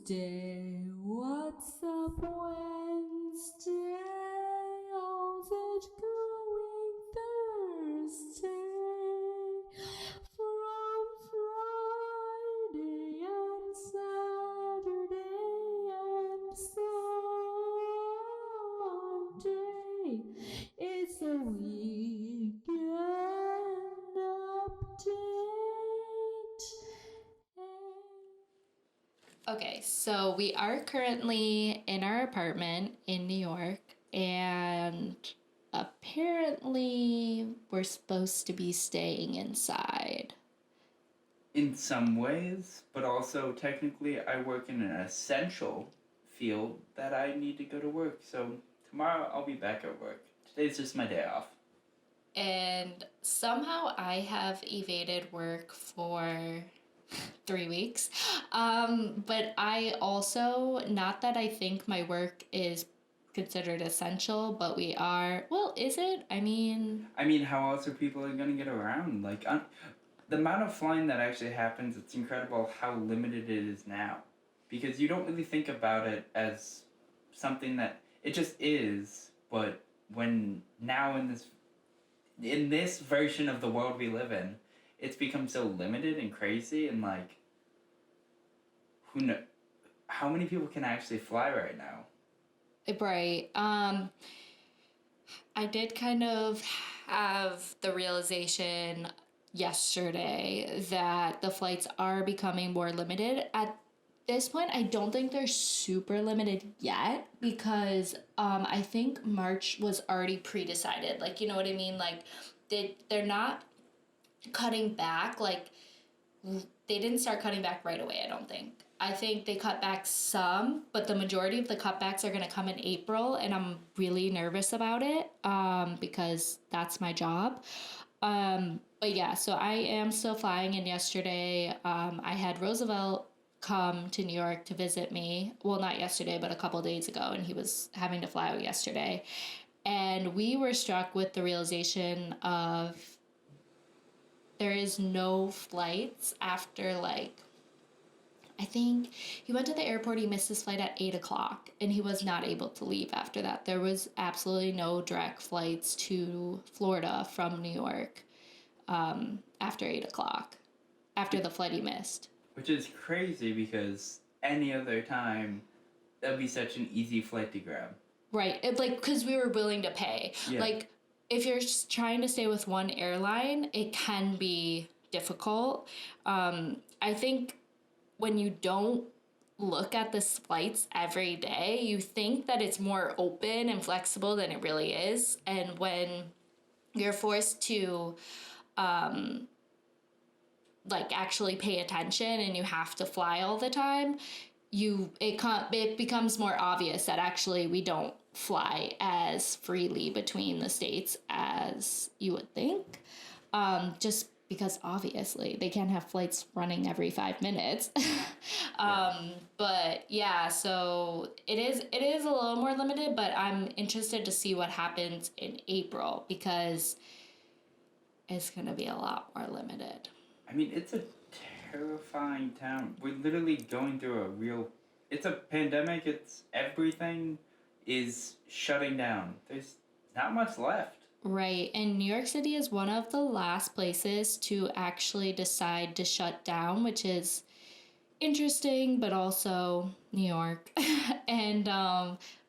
Tuesday, what's up Wednesday? How's it going Thursday? From Friday and Saturday and Sunday, it's a weekend update. Okay, so we are currently in our apartment in New York, and apparently we're supposed to be staying inside. In some ways, but also technically I work in an essential field that I need to go to work. So tomorrow I'll be back at work. Today's just my day off. And somehow I have evaded work for 3 weeks. But I also, not that I think my work is considered essential, but we are. Well, is it? I mean, how else are people going to get around? The amount of flying that actually happens, it's incredible how limited it is now. Because you don't really think about it as something that it just is, but when now in this version of the world we live in, it's become so limited and crazy, and who know how many people can actually fly right now? Right. I did kind of have the realization yesterday that the flights are becoming more limited. At this point, I don't think they're super limited yet because I think March was already pre-decided. Like, you know what I mean? Like, they're not cutting back. Like, they didn't start cutting back right away, I don't think. I think they cut back some, but the majority of the cutbacks are going to come in April, and I'm really nervous about it because that's my job. But yeah, so I am still flying, and yesterday I had Roosevelt come to New York to visit me. Well, not yesterday, but a couple days ago, and he was having to fly out yesterday. And we were struck with the realization of there is no flights after I think he went to the airport, he missed his flight at 8 o'clock, and he was not able to leave after that. There was absolutely no direct flights to Florida from New York after 8 o'clock, after the flight he missed. Which is crazy because any other time, that'd be such an easy flight to grab. Right, because we were willing to pay. Yeah. Like, if you're trying to stay with one airline, it can be difficult. I think when you don't look at the flights every day, you think that it's more open and flexible than it really is. And when you're forced to actually pay attention and you have to fly all the time, it becomes more obvious that actually we don't fly as freely between the states as you would think. Just because obviously they can't have flights running every 5 minutes. But yeah, so it is a little more limited, but I'm interested to see what happens in April because it's going to be a lot more limited. I mean, it's a terrifying town. We're literally going through it's a pandemic. Everything is shutting down. There's not much left. Right, and New York City is one of the last places to actually decide to shut down, which is interesting, but also New York. And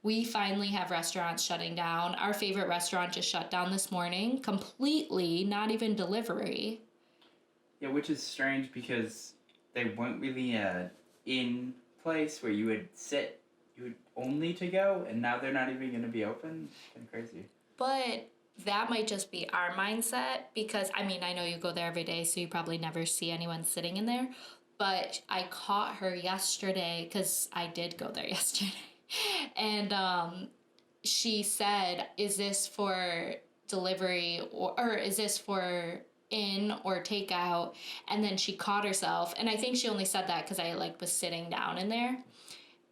we finally have restaurants shutting down. Our favorite restaurant just shut down this morning completely, not even delivery. Yeah, which is strange because they weren't really in place where you would sit, you would only to go, and now they're not even going to be open. It's kind of crazy. But that might just be our mindset because, I mean, I know you go there every day, so you probably never see anyone sitting in there. But I caught her yesterday because I did go there yesterday. And she said, is this for delivery or is this for in or takeout? And then she caught herself. And I think she only said that because I was sitting down in there.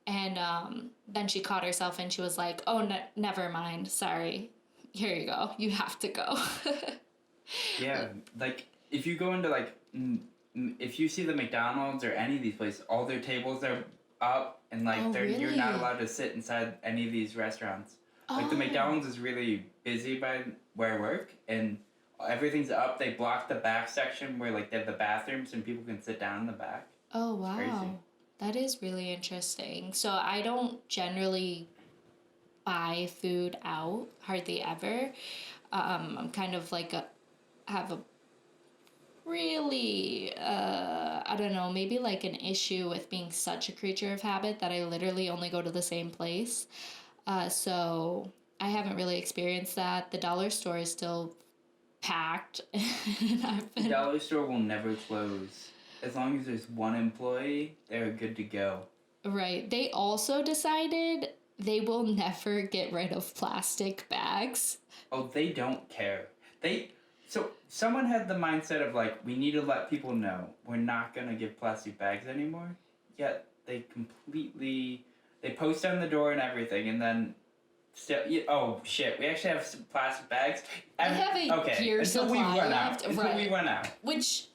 And then she caught herself and she was like, oh, never mind. Sorry. Here you go. You have to go. Yeah, if you go into if you see the McDonald's or any of these places, all their tables are up, and like Oh, you're not really? allowed to sit inside any of these restaurants. Like the Oh. McDonald's is really busy by where I work, and everything's up. They block the back section where like they have the bathrooms and people can sit down in the back. Oh, It's crazy. wow. That is really interesting. So I don't generally buy food out hardly ever. I'm kind of like a have a really I don't know, maybe like an issue with being such a creature of habit that I literally only go to the same place. So I haven't really experienced that. The dollar store is still packed. And I've The been dollar store will never close. As long as there's one employee, they're good to go. right. They also decided they will never get rid of plastic bags. Oh, they don't care. They so someone had the mindset of like we need to let people know we're not gonna give plastic bags anymore. Yet they completely they post on the door and everything, and then still oh shit, we actually have some plastic bags. I have a Okay, year until we supply run left. out. Until we Right. run out. Which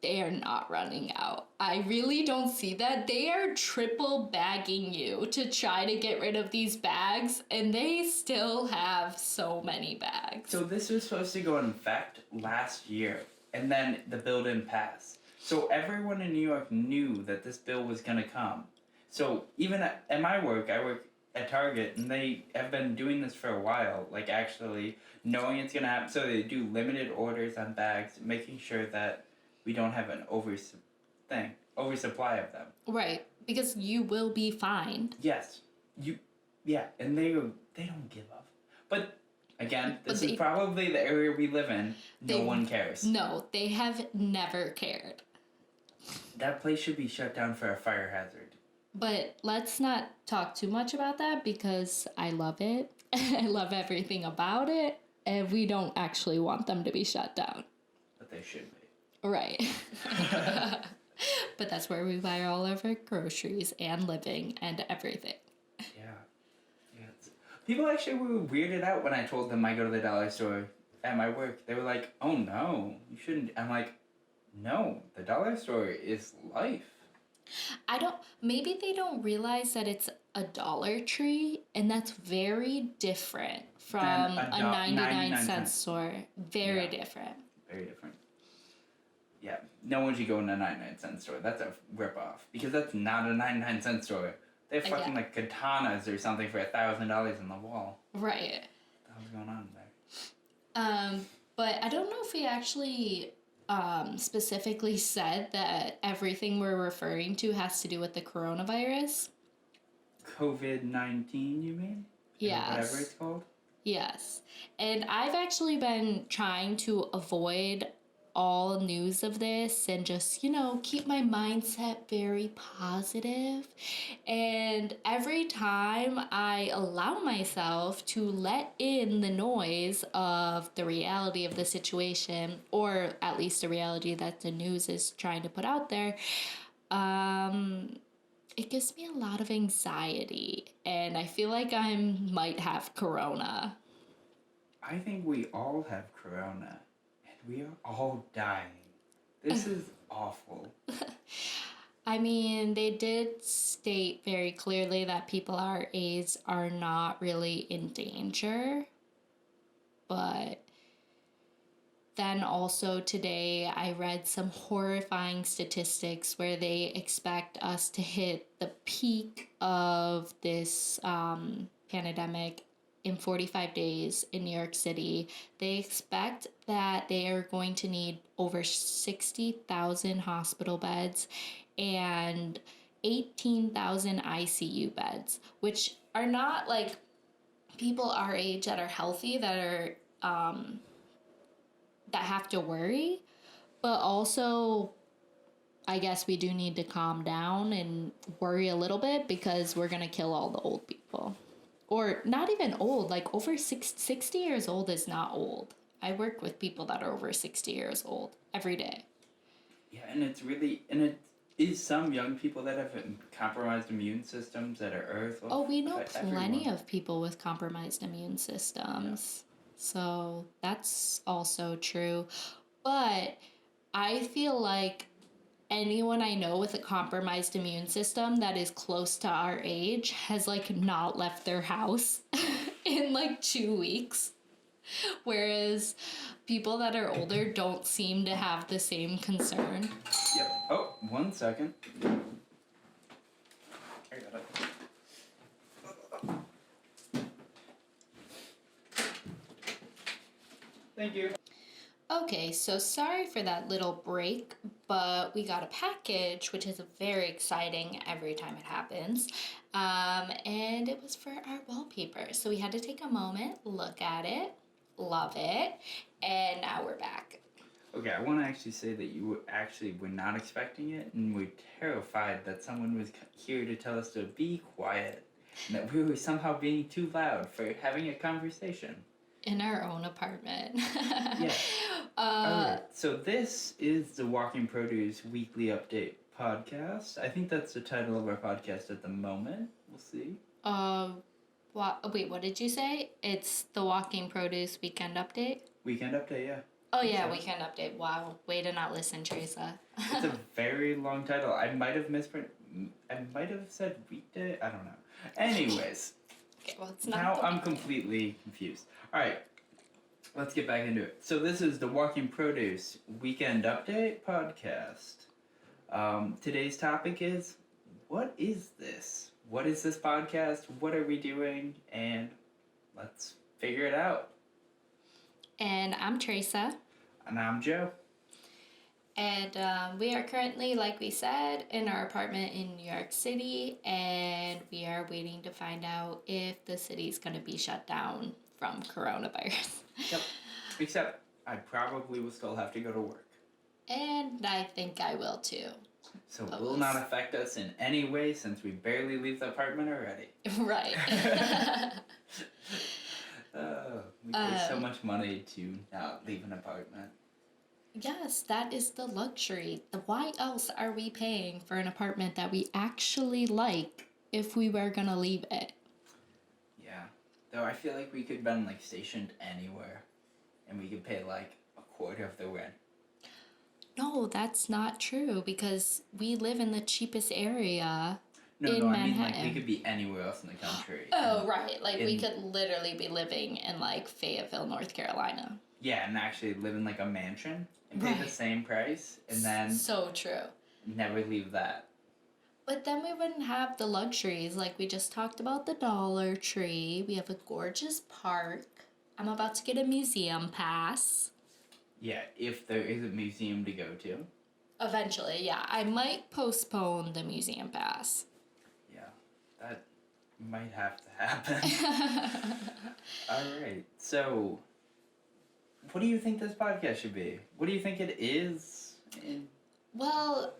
they are not running out. I really don't see that. They are triple bagging you to try to get rid of these bags, and they still have so many bags. So this was supposed to go in effect last year, and then the bill didn't pass. So everyone in New York knew that this bill was gonna come. So even at my work, I work at Target, and they have been doing this for a while, like actually knowing it's gonna happen. So they do limited orders on bags, making sure that we don't have an oversupply of them. Right, because you will be fined. Yes, you, yeah, and they don't give up. But again, But this is probably the area we live in. No they- one cares. No, they have never cared. That place should be shut down for a fire hazard. But let's not talk too much about that because I love it. I love everything about it, and we don't actually want them to be shut down. But they should be. Right. But that's where we buy all of our groceries and living and everything. Yeah. People actually were weirded out when I told them I go to the dollar store at my work. They were like, "Oh no, you shouldn't." I'm like, "No, the dollar store is life." Maybe they don't realize that it's a Dollar Tree, and that's very different from Than a 99 cent cents. store. Very Yeah. different. Very different. Yeah, no one should go in a 99-cent store. That's a ripoff because that's not a 99-cent store. They have fucking Yeah. like katanas or something for $1,000 on the wall. Right. What the hell's going on there? But I don't know if we actually specifically said that everything we're referring to has to do with the coronavirus. COVID-19, you mean? Yes. Whatever it's called. Yes. And I've actually been trying to avoid all news of this and just, keep my mindset very positive. And every time I allow myself to let in the noise of the reality of the situation, or at least the reality that the news is trying to put out there, it gives me a lot of anxiety. And I feel like I might have corona. I think we all have corona, and we are all dying. This is awful. I mean, they did state very clearly that people our age are not really in danger. But then also today, I read some horrifying statistics where they expect us to hit the peak of this pandemic in 45 days in New York City. They expect that they are going to need over 60,000 hospital beds and 18,000 ICU beds, which are not like people our age that are healthy that are that have to worry, but also I guess we do need to calm down and worry a little bit because we're going to kill all the old people. Or not even old, like over 60 years old is not old. I work with people that are over 60 years old every day. Yeah, and it is some young people that have compromised immune systems that are We know plenty of people with compromised immune systems. Yeah. So that's also true. But I feel like anyone I know with a compromised immune system that is close to our age has like not left their house in like 2 weeks. Whereas people that are older don't seem to have the same concern. Yep. Oh, 1 second. I got it. Thank you. Okay, so sorry for that little break, but we got a package, which is very exciting every time it happens. And it was for our wallpaper. So we had to take a moment, look at it, love it, and now we're back. Okay, I want to actually say that you were not expecting it, and we're terrified that someone was here to tell us to be quiet, and that we were somehow being too loud for having a conversation. In our own apartment. Yeah. Alright, so this is the Walking Produce Weekly Update podcast. I think that's the title of our podcast at the moment. We'll see. Wait, what did you say? It's the Walking Produce Weekend Update? Weekend Update, yeah. Oh yeah, Weekend Update. Wow, way to not listen, Treasa. It's a very long title. I might have said weekday. I don't know. Anyways. Okay, well, it's not. Now I'm completely confused. All right, let's get back into it. So this is the Walking Produce Weekend Update podcast. Today's topic is, what is this? What is this podcast? What are we doing? And let's figure it out. And I'm Treasa. And I'm Joe. And we are currently, like we said, in our apartment in New York City, and we are waiting to find out if the city's going to be shut down from coronavirus. Yep. Except I probably will still have to go to work. And I think I will too. So it will not affect us in any way since we barely leave the apartment already. Right. We pay so much money to not leave an apartment. Yes, that is the luxury. Why else are we paying for an apartment that we actually like if we were gonna leave it? Yeah. Though I feel like we could have been like stationed anywhere and we could pay like a quarter of the rent. No, that's not true because we live in the cheapest area No, in I Manhattan. mean like we could be anywhere else in the country. Oh, right. Like we could literally be living in like Fayetteville, North Carolina. Yeah, and actually live in like a mansion and pay Right. the same price and then So true. never leave that. But then we wouldn't have the luxuries. Like we just talked about the Dollar Tree. We have a gorgeous park. I'm about to get a museum pass. Yeah, if there is a museum to go to. Eventually, yeah. I might postpone the museum pass. Yeah, that might have to happen. All right, so what do you think this podcast should be? What do you think it is? Well,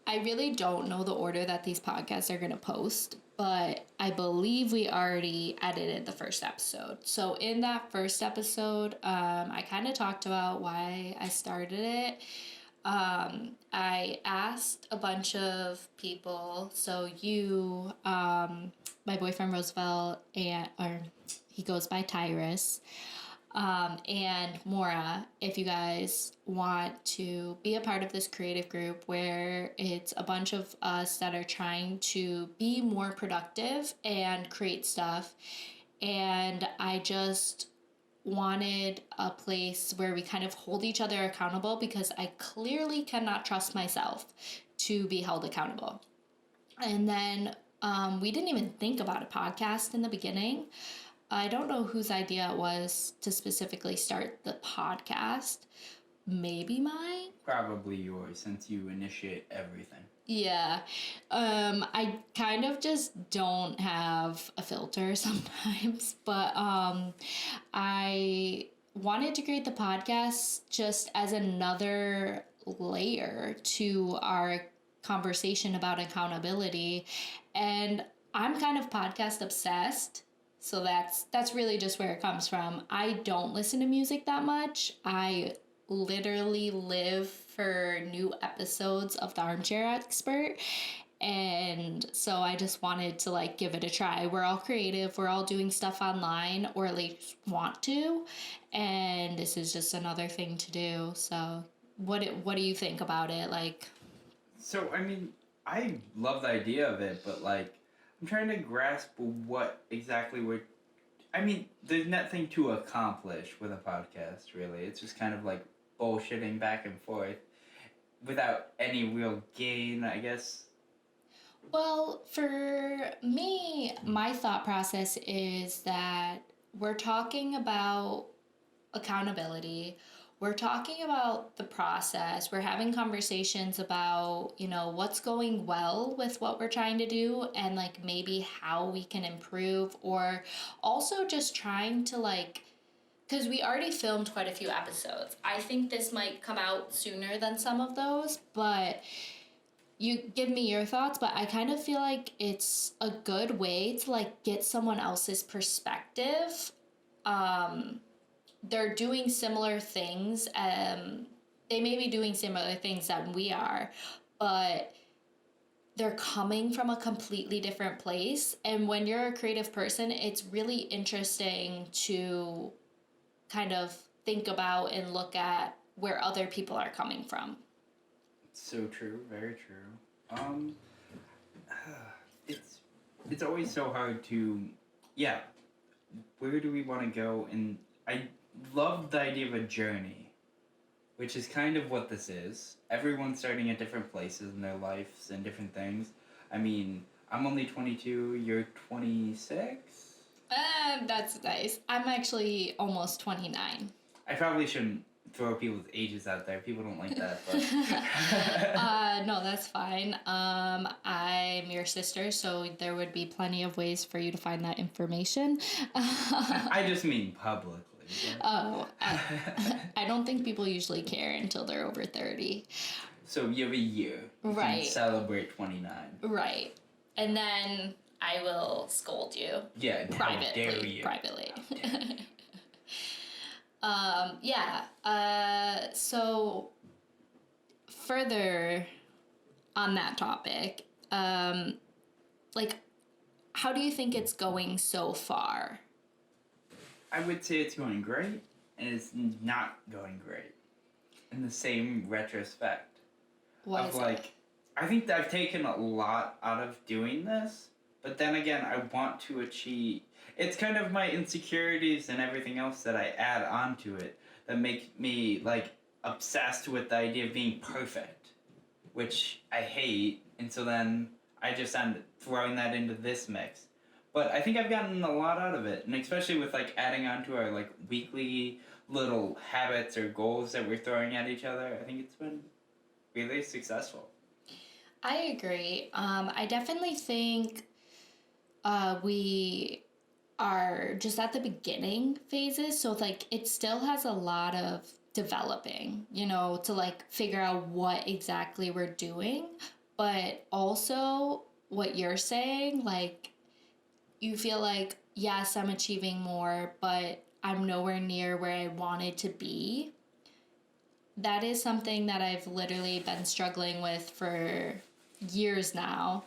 I really don't know the order that these podcasts are going to post, but I believe we already edited the first episode. So in that first episode, I kind of talked about why I started it. I asked a bunch of people, so you, my boyfriend Roosevelt, or he goes by Tyrus, and Mora, if you guys want to be a part of this creative group where it's a bunch of us that are trying to be more productive and create stuff. And I just wanted a place where we kind of hold each other accountable because I clearly cannot trust myself to be held accountable. And then we didn't even think about a podcast in the beginning. I don't know whose idea it was to specifically start the podcast. Maybe mine? Probably yours, since you initiate everything. Yeah. I kind of just don't have a filter sometimes, but I wanted to create the podcast just as another layer to our conversation about accountability. And I'm kind of podcast obsessed. So that's really just where it comes from. I don't listen to music that much. I literally live for new episodes of The Armchair Expert. And so I just wanted to like give it a try. We're all creative. We're all doing stuff online or at least want to. And this is just another thing to do. So what do you think about it? Like, So, I mean, I love the idea of it, but like, I'm trying to grasp what exactly we're. I mean, there's nothing to accomplish with a podcast, really. It's just kind of like bullshitting back and forth without any real gain, I guess. Well, for me, my thought process is that we're talking about accountability. We're talking about the process. We're having conversations about, what's going well with what we're trying to do and like maybe how we can improve, or also just trying to like, because we already filmed quite a few episodes. I think this might come out sooner than some of those, but you give me your thoughts, but I kind of feel like it's a good way to like get someone else's perspective. They're doing similar things. They may be doing similar things that we are, but they're coming from a completely different place. And when you're a creative person, it's really interesting to kind of think about and look at where other people are coming from. So true, very true. It's it's always so hard to, yeah. Where do we want to go? And I love the idea of a journey, which is kind of what this is. Everyone's starting at different places in their lives and different things. I mean, I'm only 22. You're 26. That's nice. I'm actually almost 29. I probably shouldn't throw people's ages out there. People don't like that, but No, that's fine. I'm your sister, so there would be plenty of ways for you to find that information. I just mean publicly. Oh, I don't think people usually care until they're over 30. So you have a year. You Right. can celebrate 29. Right. And then I will scold you. Yeah, and how dare you. Privately. Yeah. So further on that topic, like, how do you think it's going so far? I would say it's going great, and it's not going great. In the same retrospect. What is it? I think that I've taken a lot out of doing this, but then again, I want to achieve. It's kind of my insecurities and everything else that I add onto it that make me like obsessed with the idea of being perfect, which I hate, and so then I just end throwing that into this mix. But I think I've gotten a lot out of it, and especially with like adding on to our like weekly little habits or goals that we're throwing at each other, I think it's been really successful. I agree. I definitely think we are just at the beginning phases. So, like, it still has a lot of developing, to like figure out what exactly we're doing. But also, what you're saying, like, you feel like, yes, I'm achieving more, but I'm nowhere near where I wanted to be. That is something that I've literally been struggling with for years now.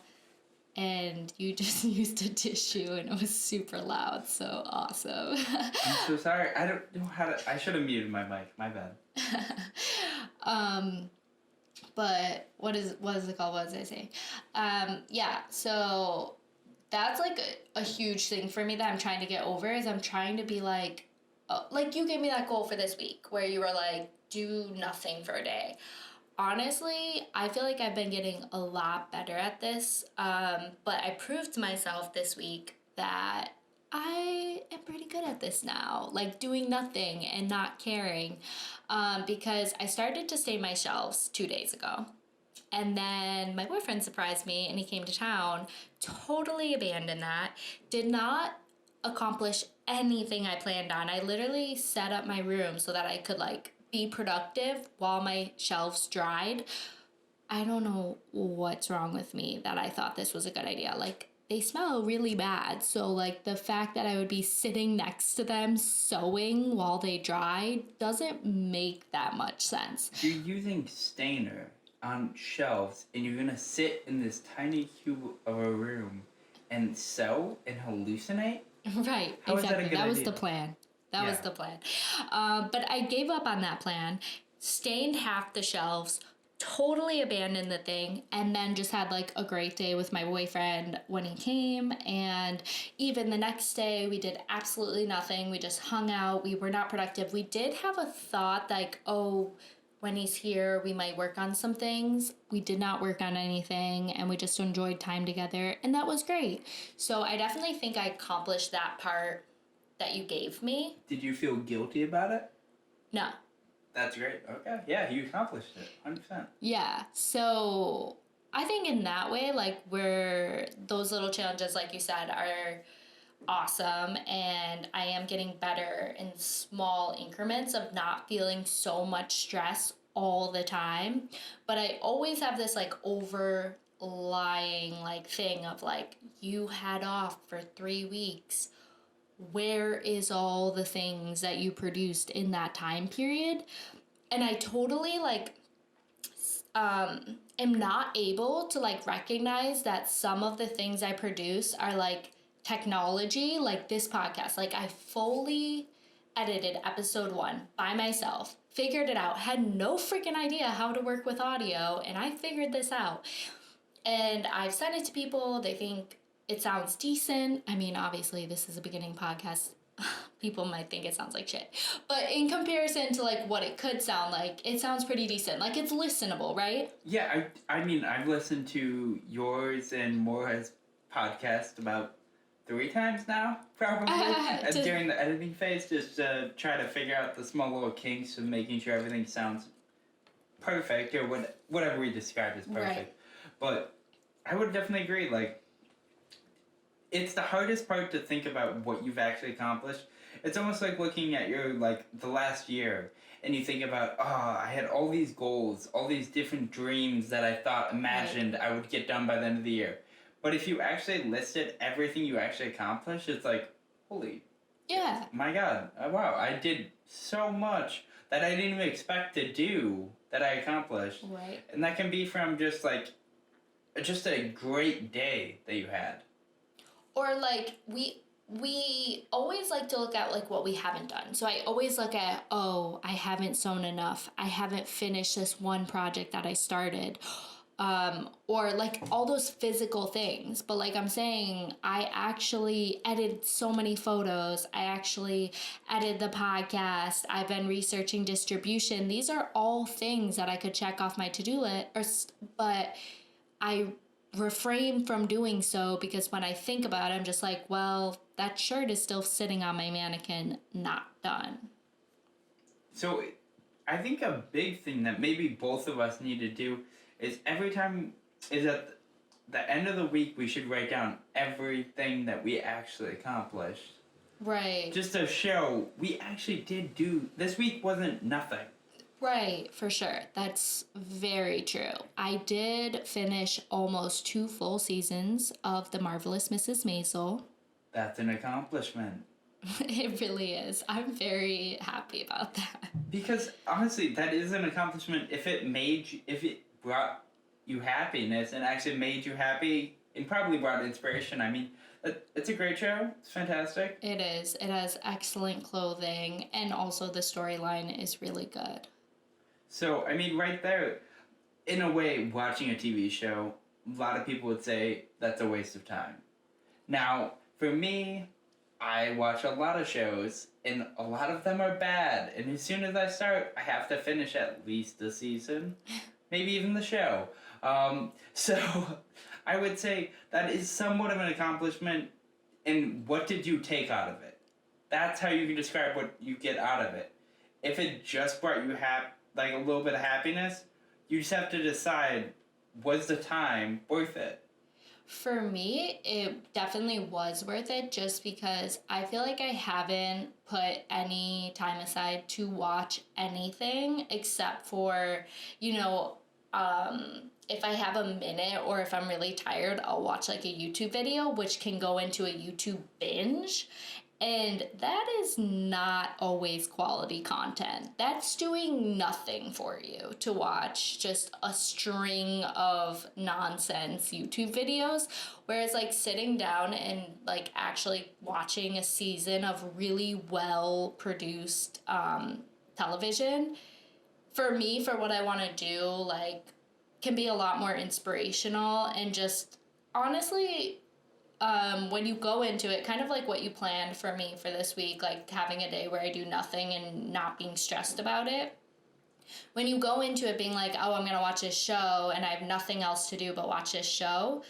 And you just used a tissue and it was super loud. So awesome. I'm so sorry. I don't know how to. I should have muted my mic. My bad. But what is it called? What was I saying? Yeah, so that's like a huge thing for me that I'm trying to get over, is I'm trying to be like you gave me that goal for this week where you were like, do nothing for a day. Honestly, I feel like I've been getting a lot better at this, but I proved to myself this week that I am pretty good at this now, like doing nothing and not caring, because I started to stain my shelves 2 days ago. And then my boyfriend surprised me and he came to town, totally abandoned that, did not accomplish anything I planned on. I literally set up my room so that I could like be productive while my shelves dried. I don't know what's wrong with me that I thought this was a good idea. Like, they smell really bad. So, like, the fact that I would be sitting next to them sewing while they dry doesn't make that much sense. You're using stainer on shelves, and you're gonna sit in this tiny cube of a room and sew and hallucinate? Right, How exactly. Is that That was idea? the plan. That was Yeah. the plan. But I gave up on that plan, stained half the shelves, totally abandoned the thing, and then just had like a great day with my boyfriend when he came. And even the next day we did absolutely nothing. We just hung out. We were not productive. We did have a thought like, oh, when he's here we might work on some things. We did not work on anything, and we just enjoyed time together, and that was great. So I definitely think I accomplished that part that you gave me. Did you feel guilty about it? No. That's great. Okay. Yeah, you accomplished it. 100%. Yeah. So I think in that way, like, where those little challenges, like you said, are awesome. And I am getting better in small increments of not feeling so much stress all the time. But I always have this like overlying like thing of like, you had off for 3 weeks. Where is all the things that you produced in that time period? And I totally like am not able to like recognize that some of the things I produce are like technology, like this podcast. Like, I fully edited episode 1 by myself, figured it out, had no freaking idea how to work with audio, and I figured this out. And I've sent it to people. They think it sounds decent. I mean, obviously, this is a beginning podcast. People might think it sounds like shit. But in comparison to, like, what it could sound like, it sounds pretty decent. Like, it's listenable, right? Yeah, I mean, I've listened to yours and Mora's podcast about 3 times now, probably, during the editing phase, just to try to figure out the small little kinks of making sure everything sounds perfect, or whatever we describe as perfect. Right. But I would definitely agree, like, it's the hardest part to think about what you've actually accomplished. It's almost like looking at your, like, the last year, and you think about, I had all these goals, all these different dreams that I imagined I would get done by the end of the year. But if you actually listed everything you actually accomplished, it's like, holy, yeah, my God, wow, I did so much that I didn't even expect to do that I accomplished. right. And that can be from just, like, just a great day that you had. Or like we always like to look at like what we haven't done. So I always look at, oh, I haven't sewn enough. I haven't finished this one project that I started. Or like all those physical things. But like I'm saying, I actually edited so many photos. I actually edited the podcast. I've been researching distribution. These are all things that I could check off my to-do list. But I refrain from doing so because when I think about it, I'm just like, well, that shirt is still sitting on my mannequin, not done. So I think a big thing that maybe both of us need to do is every time is at the end of the week we should write down everything that we actually accomplished. Right. Just to show we actually did do, this week wasn't nothing. Right, for sure. That's very true. I did finish almost 2 full seasons of The Marvelous Mrs. Maisel. That's an accomplishment. It really is. I'm very happy about that. Because honestly, that is an accomplishment. If it brought you happiness and actually made you happy and probably brought inspiration, I mean, it's a great show. It's fantastic. It is. It has excellent clothing, and also the storyline is really good. So, I mean, right there, in a way, watching a TV show, a lot of people would say that's a waste of time. Now, for me, I watch a lot of shows, and a lot of them are bad. And as soon as I start, I have to finish at least the season, maybe even the show. So, I would say that is somewhat of an accomplishment. And what did you take out of it? That's how you can describe what you get out of it. If it just brought you like a little bit of happiness, you just have to decide, was the time worth it? For me, it definitely was worth it just because I feel like I haven't put any time aside to watch anything except for, if I have a minute or if I'm really tired, I'll watch like a YouTube video, which can go into a YouTube binge. And that is not always quality content. That's doing nothing for you to watch just a string of nonsense YouTube videos. Whereas like sitting down and like actually watching a season of really well produced television, for me, for what I want to do, like can be a lot more inspirational and just honestly, when you go into it, kind of like what you planned for me for this week, like having a day where I do nothing and not being stressed about it. When you go into it being like, oh, I'm going to watch this show and I have nothing else to do but watch this show,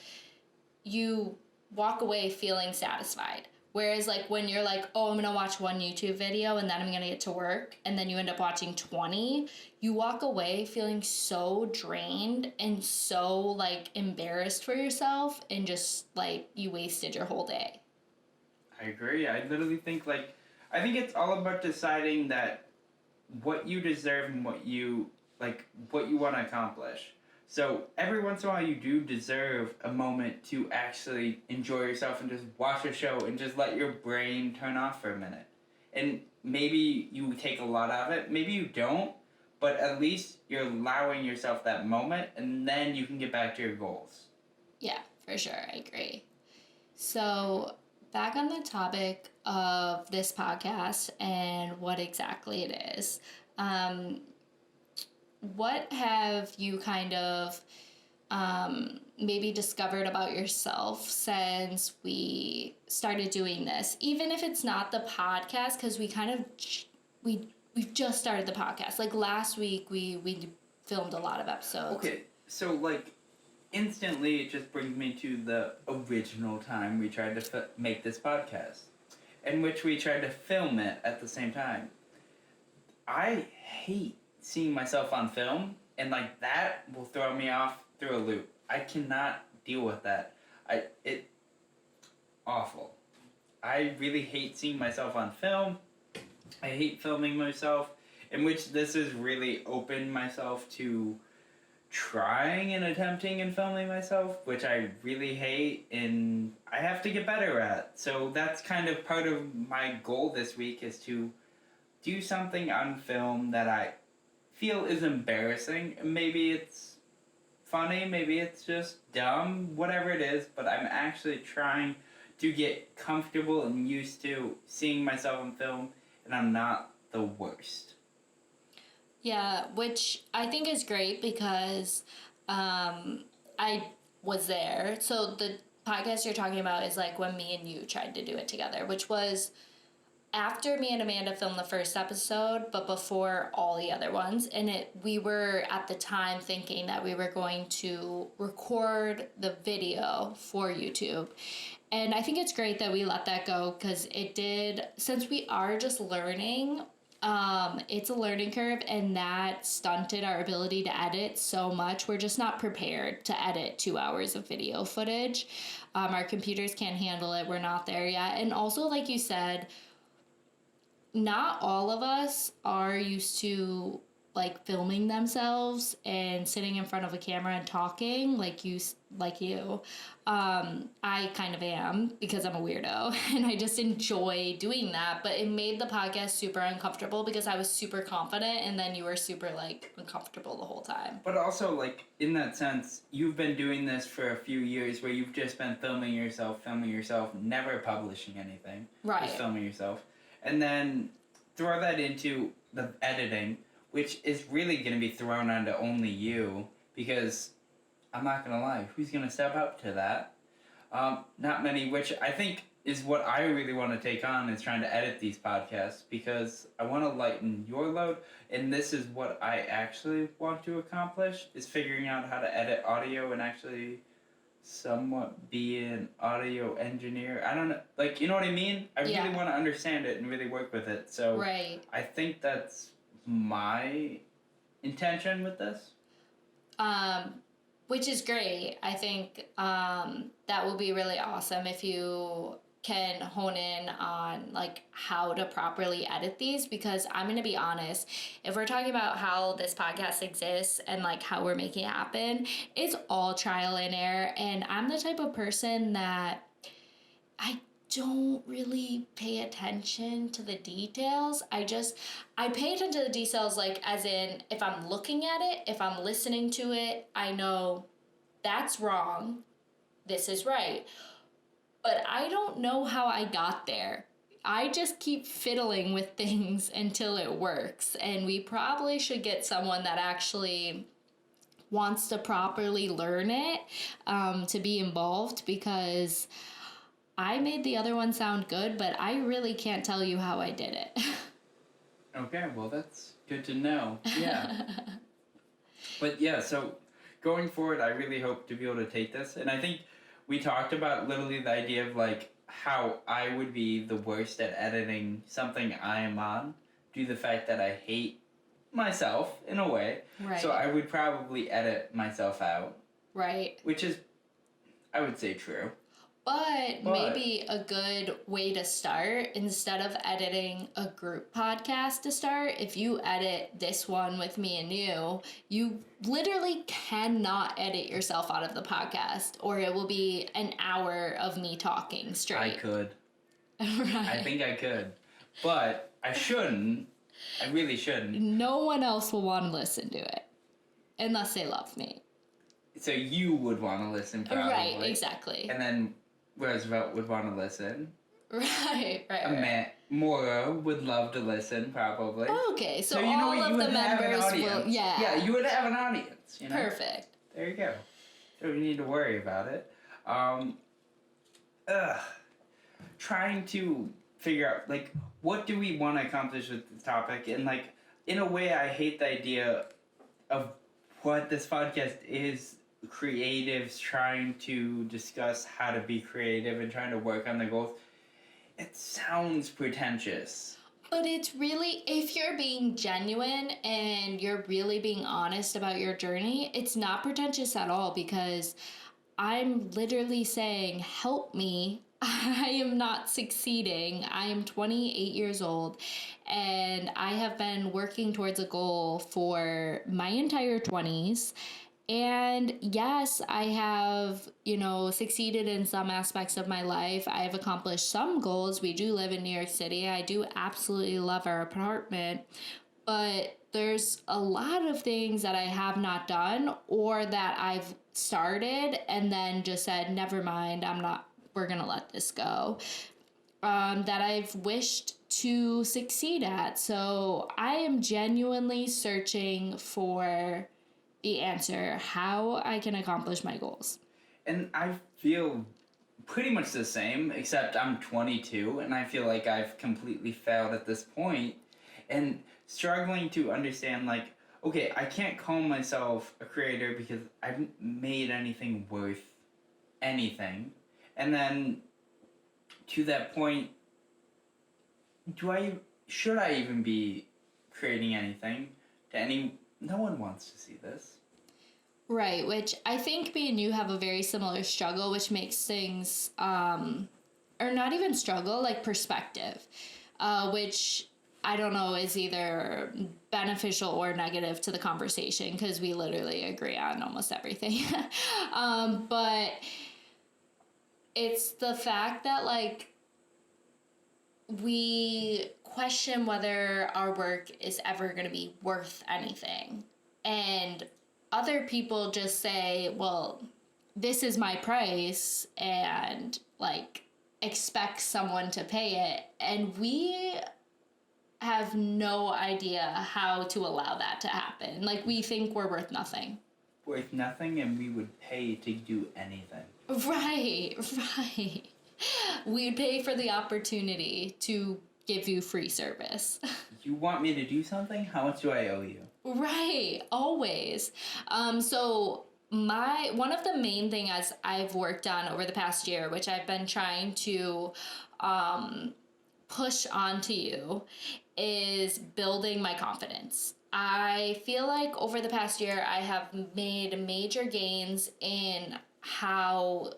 you walk away feeling satisfied. Whereas like when you're like, oh, I'm going to watch one YouTube video and then I'm going to get to work, and then you end up watching 20, you walk away feeling so drained and so like embarrassed for yourself, and just like you wasted your whole day. I agree. I literally think I think it's all about deciding that what you deserve and what you want to accomplish. So every once in a while you do deserve a moment to actually enjoy yourself and just watch a show and just let your brain turn off for a minute. And maybe you take a lot out of it, maybe you don't, but at least you're allowing yourself that moment, and then you can get back to your goals. Yeah, for sure. I agree. So back on the topic of this podcast and what exactly it is. What have you kind of maybe discovered about yourself since we started doing this? Even if it's not the podcast, because we've just started the podcast. Like last week, we filmed a lot of episodes. Okay, so instantly it just brings me to the original time we tried to make this podcast, in which we tried to film it at the same time. I hate seeing myself on film, and that will throw me off through a loop. I cannot deal with that. It awful. I really hate seeing myself on film. I hate filming myself, in which this has really opened myself to trying and attempting and filming myself, which I really hate and I have to get better at. So that's kind of part of my goal this week, is to do something on film that I feel is embarrassing. Maybe it's funny, maybe it's just dumb, whatever it is, but I'm actually trying to get comfortable and used to seeing myself on film, and I'm not the worst. Yeah, which I think is great because I was there. So the podcast you're talking about is like when me and you tried to do it together, which was after me and Amanda filmed the first episode, but before all the other ones. And we were at the time thinking that we were going to record the video for YouTube. And I think it's great that we let that go, because it did, since we are just learning, it's a learning curve, and that stunted our ability to edit so much. We're just not prepared to edit 2 hours of video footage. Our computers can't handle it. We're not there yet. And also, like you said, not all of us are used to filming themselves and sitting in front of a camera and talking like you. I kind of am, because I'm a weirdo and I just enjoy doing that. But it made the podcast super uncomfortable because I was super confident, and then you were super uncomfortable the whole time. But also, in that sense, you've been doing this for a few years where you've just been filming yourself, never publishing anything. Right. Just filming yourself. And then throw that into the editing, which is really going to be thrown onto only you, because I'm not going to lie, who's going to step up to that? Not many, which I think is what I really want to take on, is trying to edit these podcasts, because I want to lighten your load, and this is what I actually want to accomplish, is figuring out how to edit audio and actually somewhat be an audio engineer. I don't know, you know what I mean? I really want to understand it and really work with it. So right. I think that's my intention with this. Which is great. I think that will be really awesome if you can hone in on how to properly edit these, because I'm going to be honest, if we're talking about how this podcast exists and how we're making it happen, it's all trial and error. And I'm the type of person that I don't really pay attention to the details. I pay attention to the details, as in, if I'm looking at it, if I'm listening to it, I know that's wrong, this is right. But I don't know how I got there. I just keep fiddling with things until it works. And we probably should get someone that actually wants to properly learn it to be involved, because I made the other one sound good, but I really can't tell you how I did it. Okay, well, that's good to know. Yeah. But yeah, so going forward, I really hope to be able to take this. And I think we talked about literally the idea of like how I would be the worst at editing something I am on due to the fact that I hate myself in a way. Right. So I would probably edit myself out. Right. Which is, I would say, true. But maybe a good way to start, instead of editing a group podcast to start, if you edit this one with me and you literally cannot edit yourself out of the podcast, or it will be an hour of me talking straight. I could. Right. I think I could. But I shouldn't. I really shouldn't. No one else will want to listen to it unless they love me. So you would want to listen, probably. Right, exactly. And then Roosevelt would want to listen. Right. Maura would love to listen, probably. Okay, so you know all what, of the members will, yeah. Yeah, you would have an audience, you know? Perfect. There you go. So you need to worry about it. Trying to figure out, like, what do we want to accomplish with the topic? And, like, in a way, I hate the idea of what this podcast is. Creatives trying to discuss how to be creative and trying to work on the goals. It sounds pretentious. But it's really, if you're being genuine and you're really being honest about your journey, it's not pretentious at all, because I'm literally saying, help me. I am not succeeding. I am 28 years old, and I have been working towards a goal for my entire 20s. And yes, I have, succeeded in some aspects of my life. I've accomplished some goals. We do live in New York City. I do absolutely love our apartment. But there's a lot of things that I have not done, or that I've started and then just said, never mind, we're going to let this go. That I've wished to succeed at. So I am genuinely searching for the answer, how I can accomplish my goals. And I feel pretty much the same, except I'm 22 and I feel like I've completely failed at this point and struggling to understand, like, okay, I can't call myself a creator because I haven't made anything worth anything. And then to that point, should I even be creating anything no one wants to see this. Right, which I think me and you have a very similar struggle, which makes things, or not even struggle, like perspective, which I don't know is either beneficial or negative to the conversation, because we literally agree on almost everything. But it's the fact that, like, we question whether our work is ever going to be worth anything. And other people just say, well, this is my price, and, like, expect someone to pay it. And we have no idea how to allow that to happen. Like, we think we're worth nothing. Worth nothing, and we would pay to do anything. Right. We'd pay for the opportunity to give you free service. You want me to do something? How much do I owe you? Right, always. So one of the main things I've worked on over the past year, which I've been trying to push onto you, is building my confidence. I feel like over the past year I have made major gains in how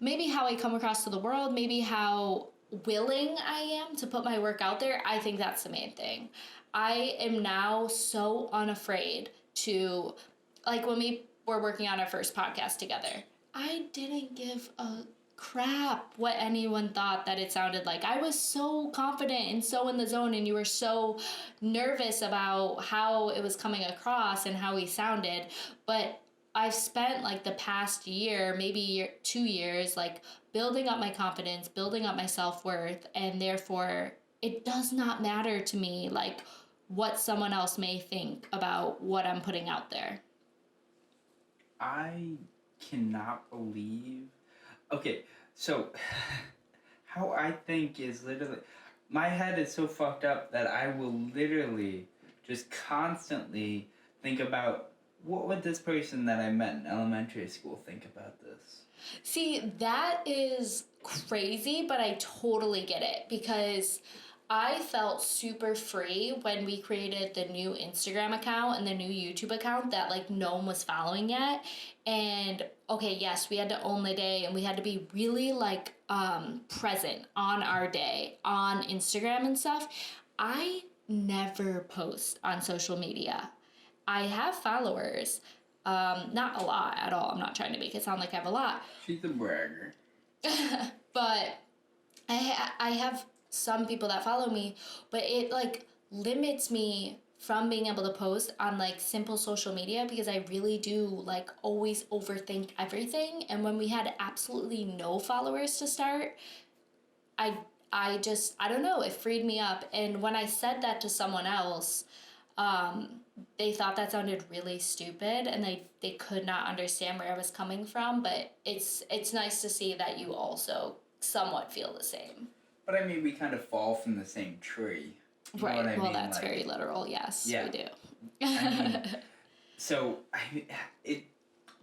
maybe how I come across to the world, maybe how willing I am to put my work out there. I think that's the main thing. I am now so unafraid to, like, when we were working on our first podcast together, I didn't give a crap what anyone thought that it sounded like. I was so confident and so in the zone, and you were so nervous about how it was coming across and how we sounded. But I've spent, like, the past year, maybe 2 years, like, building up my confidence, building up my self-worth, and therefore it does not matter to me, like, what someone else may think about what I'm putting out there. I cannot believe. Okay, so how I think is literally. My head is so fucked up that I will literally just constantly think about what would this person that I met in elementary school think about this? See, that is crazy, but I totally get it because I felt super free when we created the new Instagram account and the new YouTube account that like no one was following yet. And okay, yes, we had to own the day and we had to be really like present on our day on Instagram and stuff. I never post on social media. I have followers, not a lot at all. I'm not trying to make it sound like I have a lot, She's a bragger. but I have some people that follow me, but it like limits me from being able to post on like simple social media because I really do like always overthink everything. And when we had absolutely no followers to start, I I don't know, it freed me up. And when I said that to someone else, they thought that sounded really stupid and they could not understand where I was coming from, but it's nice to see that you also somewhat feel the same. But I mean, we kind of fall from the same tree. You know Right. what I Well, mean? that's Like, very literal. Yes, yeah. we do. I mean, so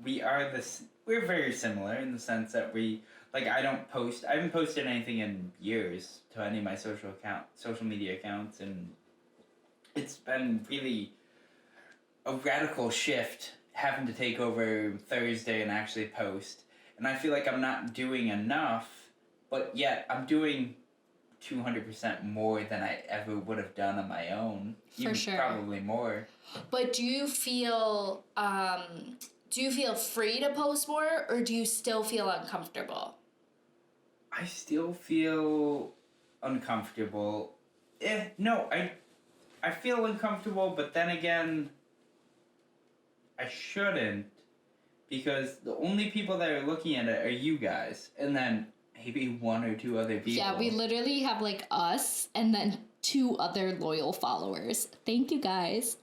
we are this. We're very similar in the sense that we like. I don't post. I haven't posted anything in years to any of my social media accounts, and it's been really a radical shift having to take over Thursday and actually post. And I feel like I'm not doing enough, but yet I'm doing 200% more than I ever would have done on my own. For Even sure. Probably more. But do you feel free to post more, or do you still feel uncomfortable? I still feel uncomfortable. No, I feel uncomfortable, but then again, I shouldn't, because the only people that are looking at it are you guys, and then maybe one or two other people. Yeah, we literally have like us and then 2 other loyal followers. Thank you guys.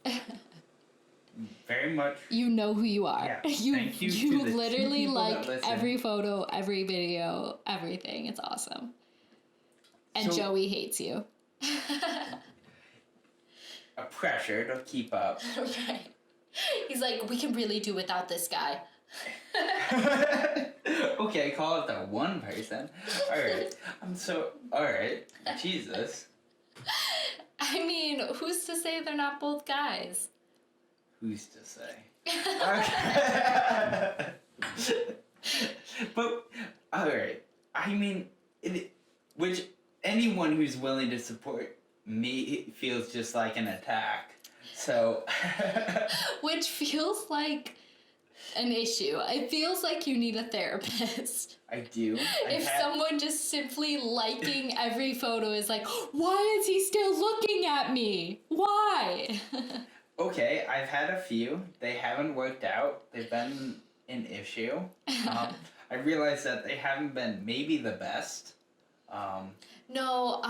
Very much. You know who you are. Yeah, You thank you to you the 2 literally people that like listen. every photo, every video, everything. It's awesome. And So- Joey hates you. A pressure to keep up. Right. He's like, we can really do without this guy. Okay, call it the one person. Alright. Alright. Jesus. I mean, who's to say they're not both guys? Who's to say? Okay. But, alright. I mean, which anyone who's willing to support me feels just like an attack. So. Which feels like an issue. It feels like you need a therapist. I do. If someone just simply liking every photo is like, why is he still looking at me? Why? Okay, I've had a few. They haven't worked out. They've been an issue. I realize that they haven't been maybe the best. No,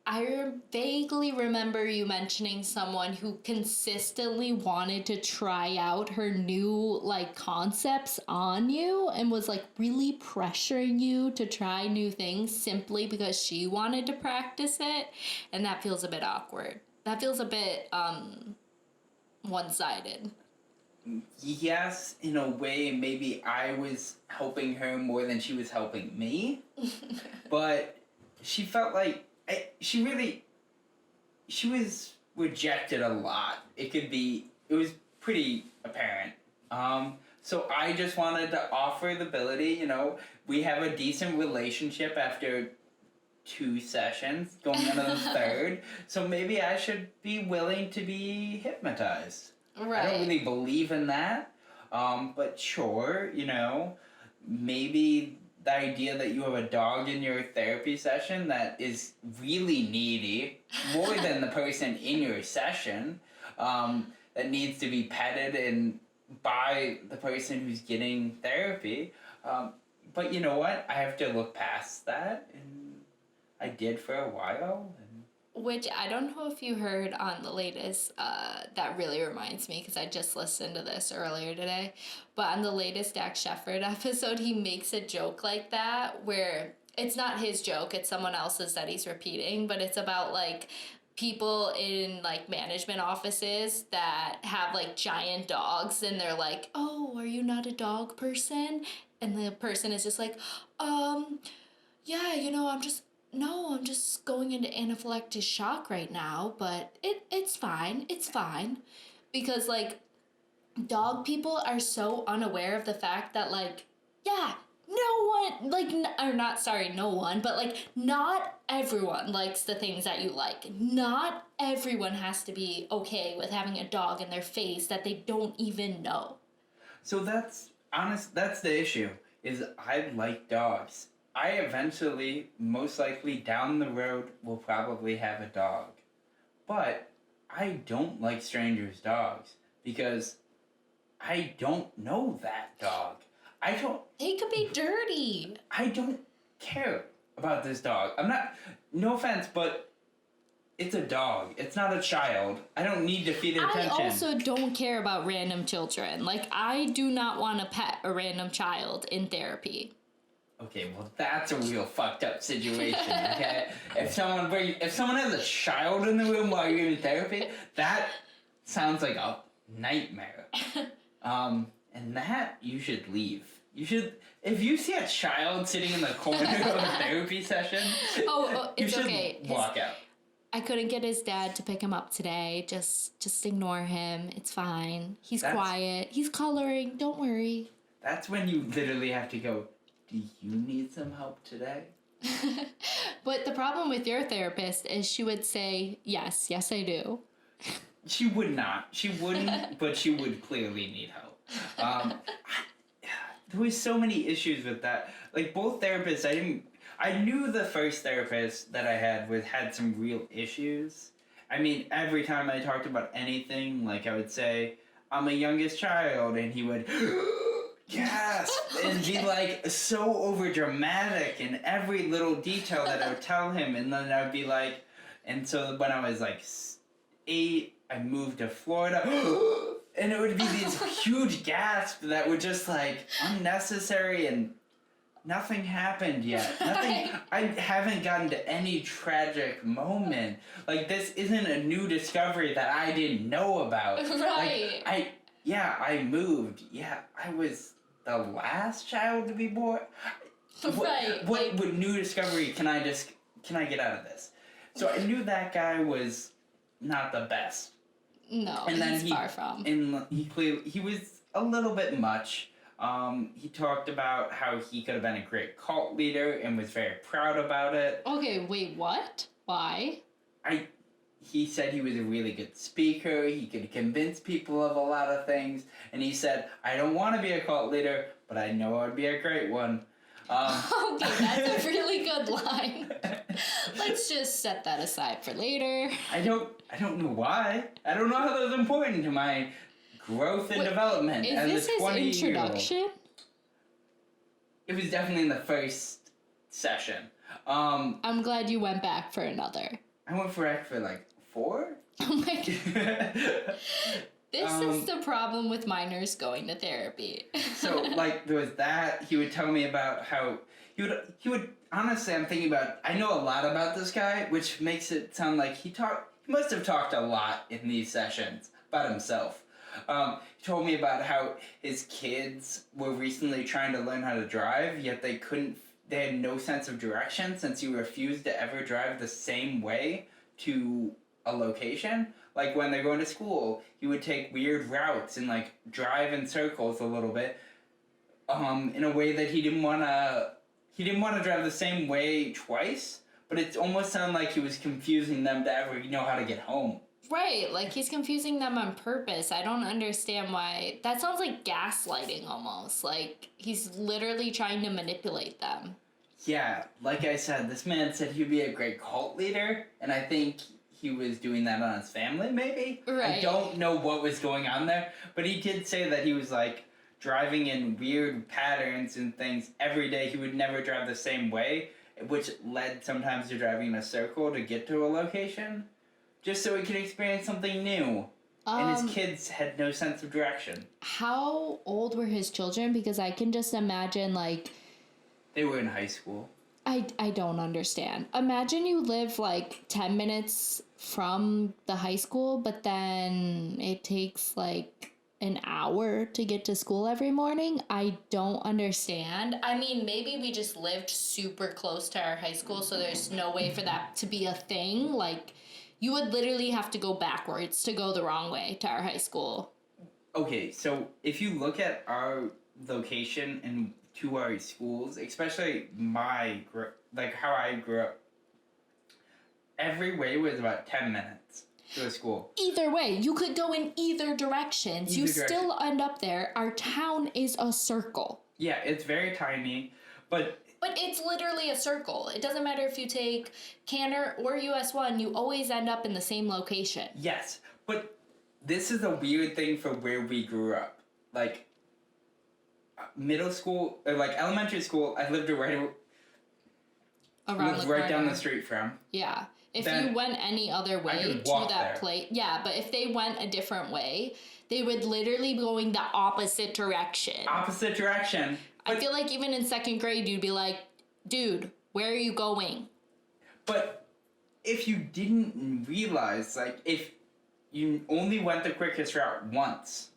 I vaguely remember you mentioning someone who consistently wanted to try out her new like concepts on you and was like really pressuring you to try new things simply because she wanted to practice it, and that feels a bit awkward. That feels a bit one-sided. Yes, in a way, maybe I was helping her more than she was helping me. But she felt like she was rejected a lot. It was pretty apparent. So I just wanted to offer the ability, we have a decent relationship after 2 sessions, going on to the third. So maybe I should be willing to be hypnotized. Right. I don't really believe in that. But sure, maybe the idea that you have a dog in your therapy session that is really needy, more than the person in your session, that needs to be petted and by the person who's getting therapy. But you know what? I have to look past that, and I did for a while. Which I don't know if you heard on the latest, that really reminds me because I just listened to this earlier today. But on the latest Dax Shepard episode, he makes a joke like that where it's not his joke, it's someone else's that he's repeating, but it's about like people in like management offices that have like giant dogs and they're like, "Oh, are you not a dog person?" And the person is just like, yeah, I'm just going into anaphylactic shock right now, but it's fine. It's fine. Because, like, dog people are so unaware of the fact that, like, yeah, no one, like, or not, sorry, no one, but, like, not everyone likes the things that you like. Not everyone has to be okay with having a dog in their face that they don't even know. So that's the issue, is I like dogs. I eventually, most likely down the road, will probably have a dog. But I don't like strangers' dogs because I don't know that dog. They could be dirty. I don't care about this dog. No offense, but it's a dog. It's not a child. I don't need to feed attention. I also don't care about random children. Like, I do not want to pet a random child in therapy. Okay, well, that's a real fucked up situation, okay? If someone has a child in the room while you're in therapy, that sounds like a nightmare. And that, you should leave. If you see a child sitting in the corner of a therapy session, it's okay. Walk out. I couldn't get his dad to pick him up today. Just ignore him. It's fine. He's quiet. He's coloring. Don't worry. That's when you literally have to go, do you need some help today? But the problem with your therapist is she would say, yes, I do. She would not. She wouldn't, but she would clearly need help. There was so many issues with that. Like, both therapists, I knew the first therapist that I had some real issues. I mean, every time I talked about anything, like, I would say, I'm a youngest child, and he would... Yes! And be like so over dramatic in every little detail that I would tell him, and then I would be like, and so when I was like 8, I moved to Florida, and it would be these huge gasps that were just like unnecessary, and nothing happened yet. Nothing. I haven't gotten to any tragic moment. Like, this isn't a new discovery that I didn't know about. Right. Like, I moved. Yeah, I was the last child to be born. Right. What new discovery can I get out of this? So I knew that guy was not the best. No, and then he's far from. And he was a little bit much. He talked about how he could have been a great cult leader and was very proud about it. Okay, wait, what? Why? He said he was a really good speaker, he could convince people of a lot of things, and he said, I don't want to be a cult leader, but I know I would be a great one. Okay, that's a really good line. Let's just set that aside for later. I don't know why. I don't know how that was important to my growth and development as a 20-year-old. Is this his introduction? It was definitely in the first session. I'm glad you went back for another. I went for like 4? Oh my god. This is the problem with minors going to therapy. So, like, there was that. He would tell me about how he would honestly, I'm thinking about, I know a lot about this guy, which makes it sound like he must have talked a lot in these sessions about himself. He told me about how his kids were recently trying to learn how to drive, yet they had no sense of direction since he refused to ever drive the same way to a location. Like, when they're going to school, he would take weird routes and, like, drive in circles a little bit, in a way that he didn't want to drive the same way twice, but it almost sounded like he was confusing them to ever know how to get home. Right, like, he's confusing them on purpose. I don't understand why. That sounds like gaslighting almost. Like, he's literally trying to manipulate them. Yeah, like I said, this man said he'd be a great cult leader, and I think he was doing that on his family, maybe? Right. I don't know what was going on there, but he did say that he was, like, driving in weird patterns and things every day. He would never drive the same way, which led sometimes to driving in a circle to get to a location, just so he could experience something new. And his kids had no sense of direction. How old were his children? Because I can just imagine, like... They were in high school. I don't understand. Imagine you live, like, 10 minutes from the high school, but then it takes, like, an hour to get to school every morning. I don't understand. I mean, maybe we just lived super close to our high school, so there's no way for that to be a thing. Like, you would literally have to go backwards to go the wrong way to our high school. Okay, so if you look at our location and to our schools, especially how I grew up, every way was about 10 minutes to a school. Either way, you could go in either directions. You still end up there. Our town is a circle. Yeah, it's very tiny, but it's literally a circle. It doesn't matter if you take Canner or US1, you always end up in the same location. Yes, but this is a weird thing for where we grew up. Like, middle school, or like elementary school, I lived right down the street from. Yeah. If you went any other way to that place, yeah, but if they went a different way, they would literally be going the opposite direction. Opposite direction. I feel like even in second grade, you'd be like, dude, where are you going? But if you didn't realize, like, if you only went the quickest route once,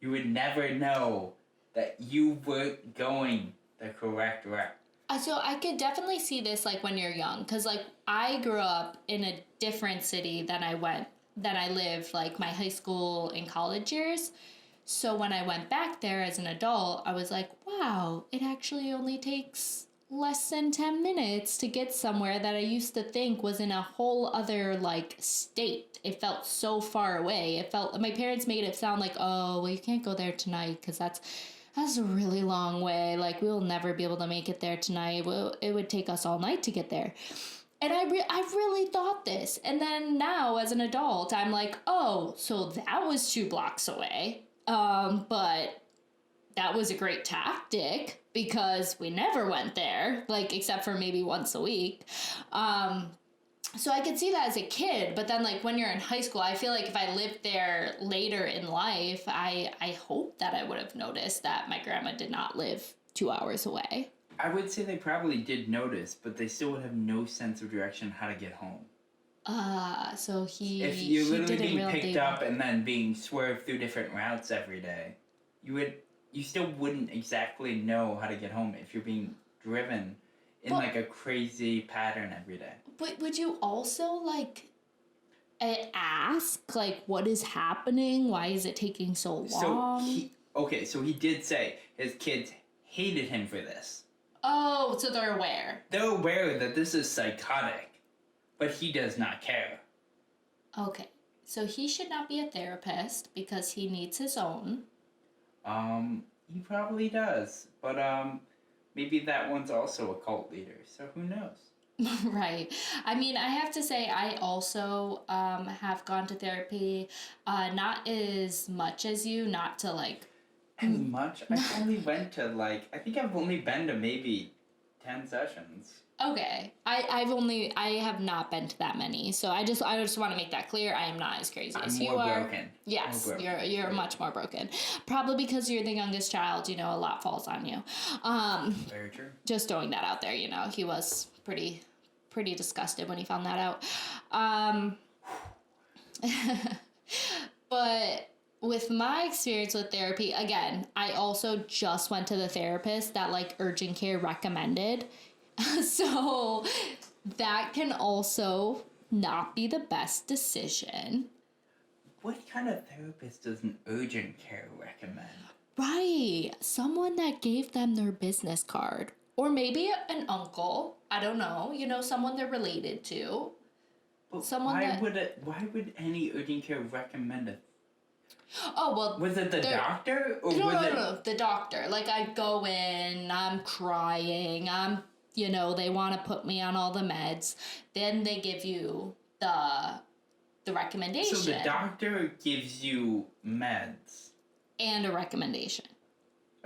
you would never know that you weren't going the correct route. So I could definitely see this, like, when you're young. Because, like, I grew up in a different city than I lived, like, my high school and college years. So when I went back there as an adult, I was like, wow, it actually only takes less than 10 minutes to get somewhere that I used to think was in a whole other, like, state. It felt so far away. It felt, my parents made it sound like, oh, well, you can't go there tonight because that's a really long way. Like, we'll never be able to make it there tonight. It would take us all night to get there. And I really thought this. And then now, as an adult, I'm like, oh, so that was 2 blocks away. But that was a great tactic because we never went there, like, except for maybe once a week. So I could see that as a kid, but then, like, when you're in high school, I feel like if I lived there later in life, I hope that I would have noticed that my grandma did not live 2 hours away. I would say they probably did notice, but they still would have no sense of direction how to get home. So if you're literally being picked up and then being swerved through different routes every day, you still wouldn't exactly know how to get home if you're being driven in like a crazy pattern every day. But would you also, like, ask, like, what is happening? Why is it taking so long? So he did say his kids hated him for this. Oh, so they're aware. They're aware that this is psychotic, but he does not care. Okay, so he should not be a therapist because he needs his own. He probably does, but maybe that one's also a cult leader, so who knows? Right. I mean, I have to say, I also have gone to therapy, not as much as you, not to, like... As much? I only went to, like, I think I've only been to maybe 10 sessions. Okay. I have not been to that many, so I just want to make that clear. I am not as crazy as you are. Broken. Yes, more broken. you're much more broken. Probably because you're the youngest child, you know, a lot falls on you. Very true. Just throwing that out there, you know, he was pretty disgusted when he found that out. But with my experience with therapy, again, I also just went to the therapist that, like, urgent care recommended. So that can also not be the best decision. What kind of therapist does an urgent care recommend? Right. Someone that gave them their business card. Or maybe an uncle. I don't know. You know, someone they're related to. But why would any urgent care recommend it? Oh, well... Was it the doctor? Or No, the doctor. Like, I go in, I'm crying, you know, they want to put me on all the meds. Then they give you the recommendation. So the doctor gives you meds. And a recommendation.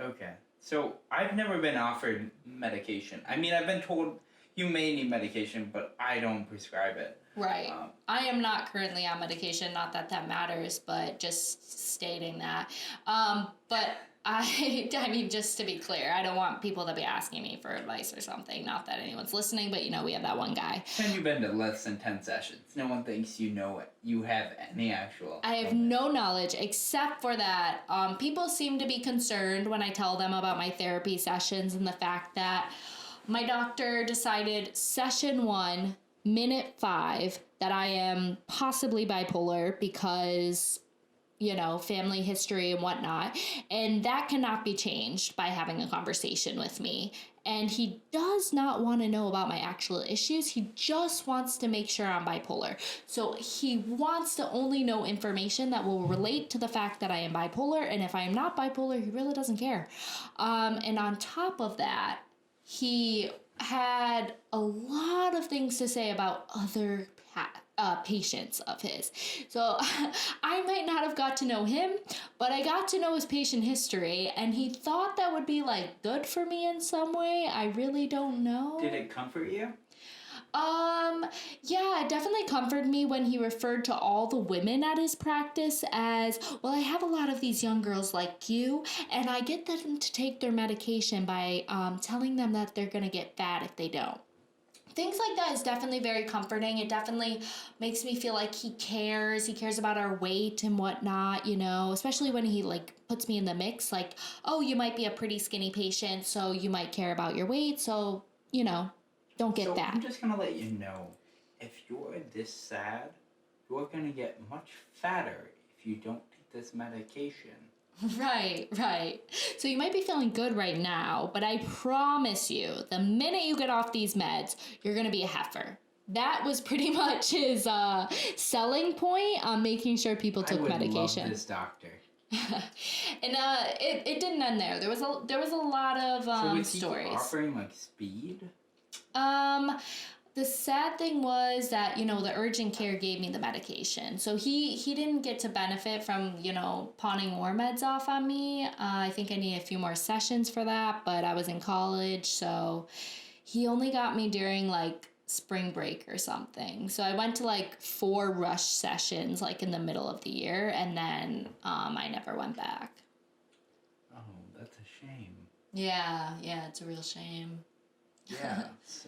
Okay. So I've never been offered medication. I mean, I've been told you may need medication, but I don't prescribe it. Right. I am not currently on medication, not that that matters, but just stating that. But I mean, just to be clear, I don't want people to be asking me for advice or something. Not that anyone's listening, but we have that one guy. And you've been to less than 10 sessions. No one thinks you know it. You have any actual. I have no knowledge except for that. People seem to be concerned when I tell them about my therapy sessions and the fact that my doctor decided session 1, minute 5, that I am possibly bipolar because, family history and whatnot. And that cannot be changed by having a conversation with me. And he does not want to know about my actual issues. He just wants to make sure I'm bipolar. So he wants to only know information that will relate to the fact that I am bipolar. And if I am not bipolar, he really doesn't care. And on top of that, he had a lot of things to say about other patients of his. So I might not have got to know him, but I got to know his patient history, and he thought that would be good for me in some way. I really don't know. Did it comfort you? Yeah, it definitely comforted me when he referred to all the women at his practice as, well, I have a lot of these young girls like you, and I get them to take their medication by telling them that they're going to get fat if they don't. Things like that is definitely very comforting. It definitely makes me feel like he cares. He cares about our weight and whatnot, especially when he puts me in the mix. Oh, you might be a pretty skinny patient, so you might care about your weight. So, don't get that. I'm just going to let you know, if you're this sad, you're going to get much fatter if you don't take this medication. Right. So you might be feeling good right now, but I promise you, the minute you get off these meds, you're going to be a heifer. That was pretty much his selling point on making sure people took medication. I would love this doctor. And it didn't end there. There was a lot of stories. So was he offering speed? The sad thing was that, the urgent care gave me the medication. So he didn't get to benefit from, pawning more meds off on me. I think I need a few more sessions for that, but I was in college, so he only got me during spring break or something. So I went to 4 rush sessions in the middle of the year, and then I never went back. Oh, that's a shame. Yeah, it's a real shame. Yeah, so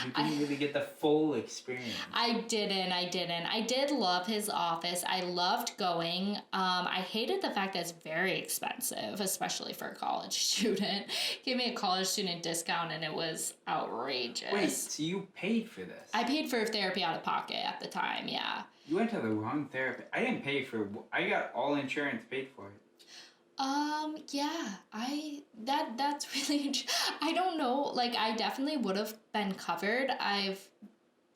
you didn't really get the full experience. I didn't. I did love his office. I loved going. I hated the fact that it's very expensive, especially for a college student. Gave me a college student discount, and it was outrageous. Wait, so you paid for this? I paid for therapy out of pocket at the time, yeah. You went to the wrong therapy. I didn't pay for. I got all insurance paid for it. Yeah, that's really, I don't know, I definitely would have been covered. I've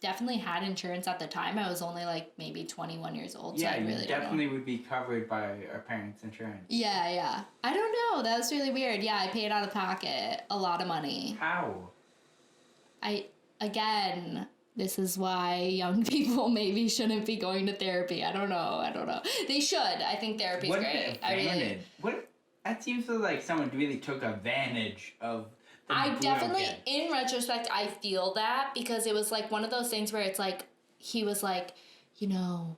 definitely had insurance at the time. I was only maybe 21 years old, so I really don't know. Yeah, you definitely would be covered by our parents' insurance. Yeah. I don't know, that was really weird. Yeah, I paid out of pocket a lot of money. How? Again, this is why young people maybe shouldn't be going to therapy. I don't know. They should. I think therapy's great. That seems like someone really took advantage of the definitely, in retrospect, I feel that because it was one of those things where it's he was I know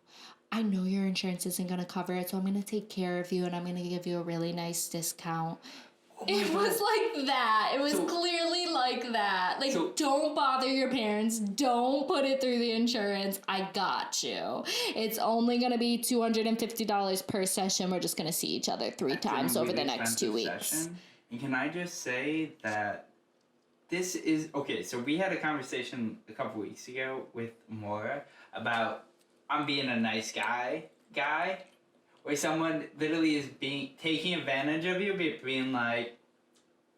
your insurance isn't going to cover it, so I'm going to take care of you and I'm going to give you a really nice discount. It was like that. It was clearly like that. Don't bother your parents. Don't put it through the insurance. I got you. It's only going to be $250 per session. We're just going to see each other 3 times over the next 2 weeks. Session. And can I just say that this is... Okay, so we had a conversation a couple weeks ago with Maura about I'm being a nice guy, where someone literally is taking advantage of you, being like,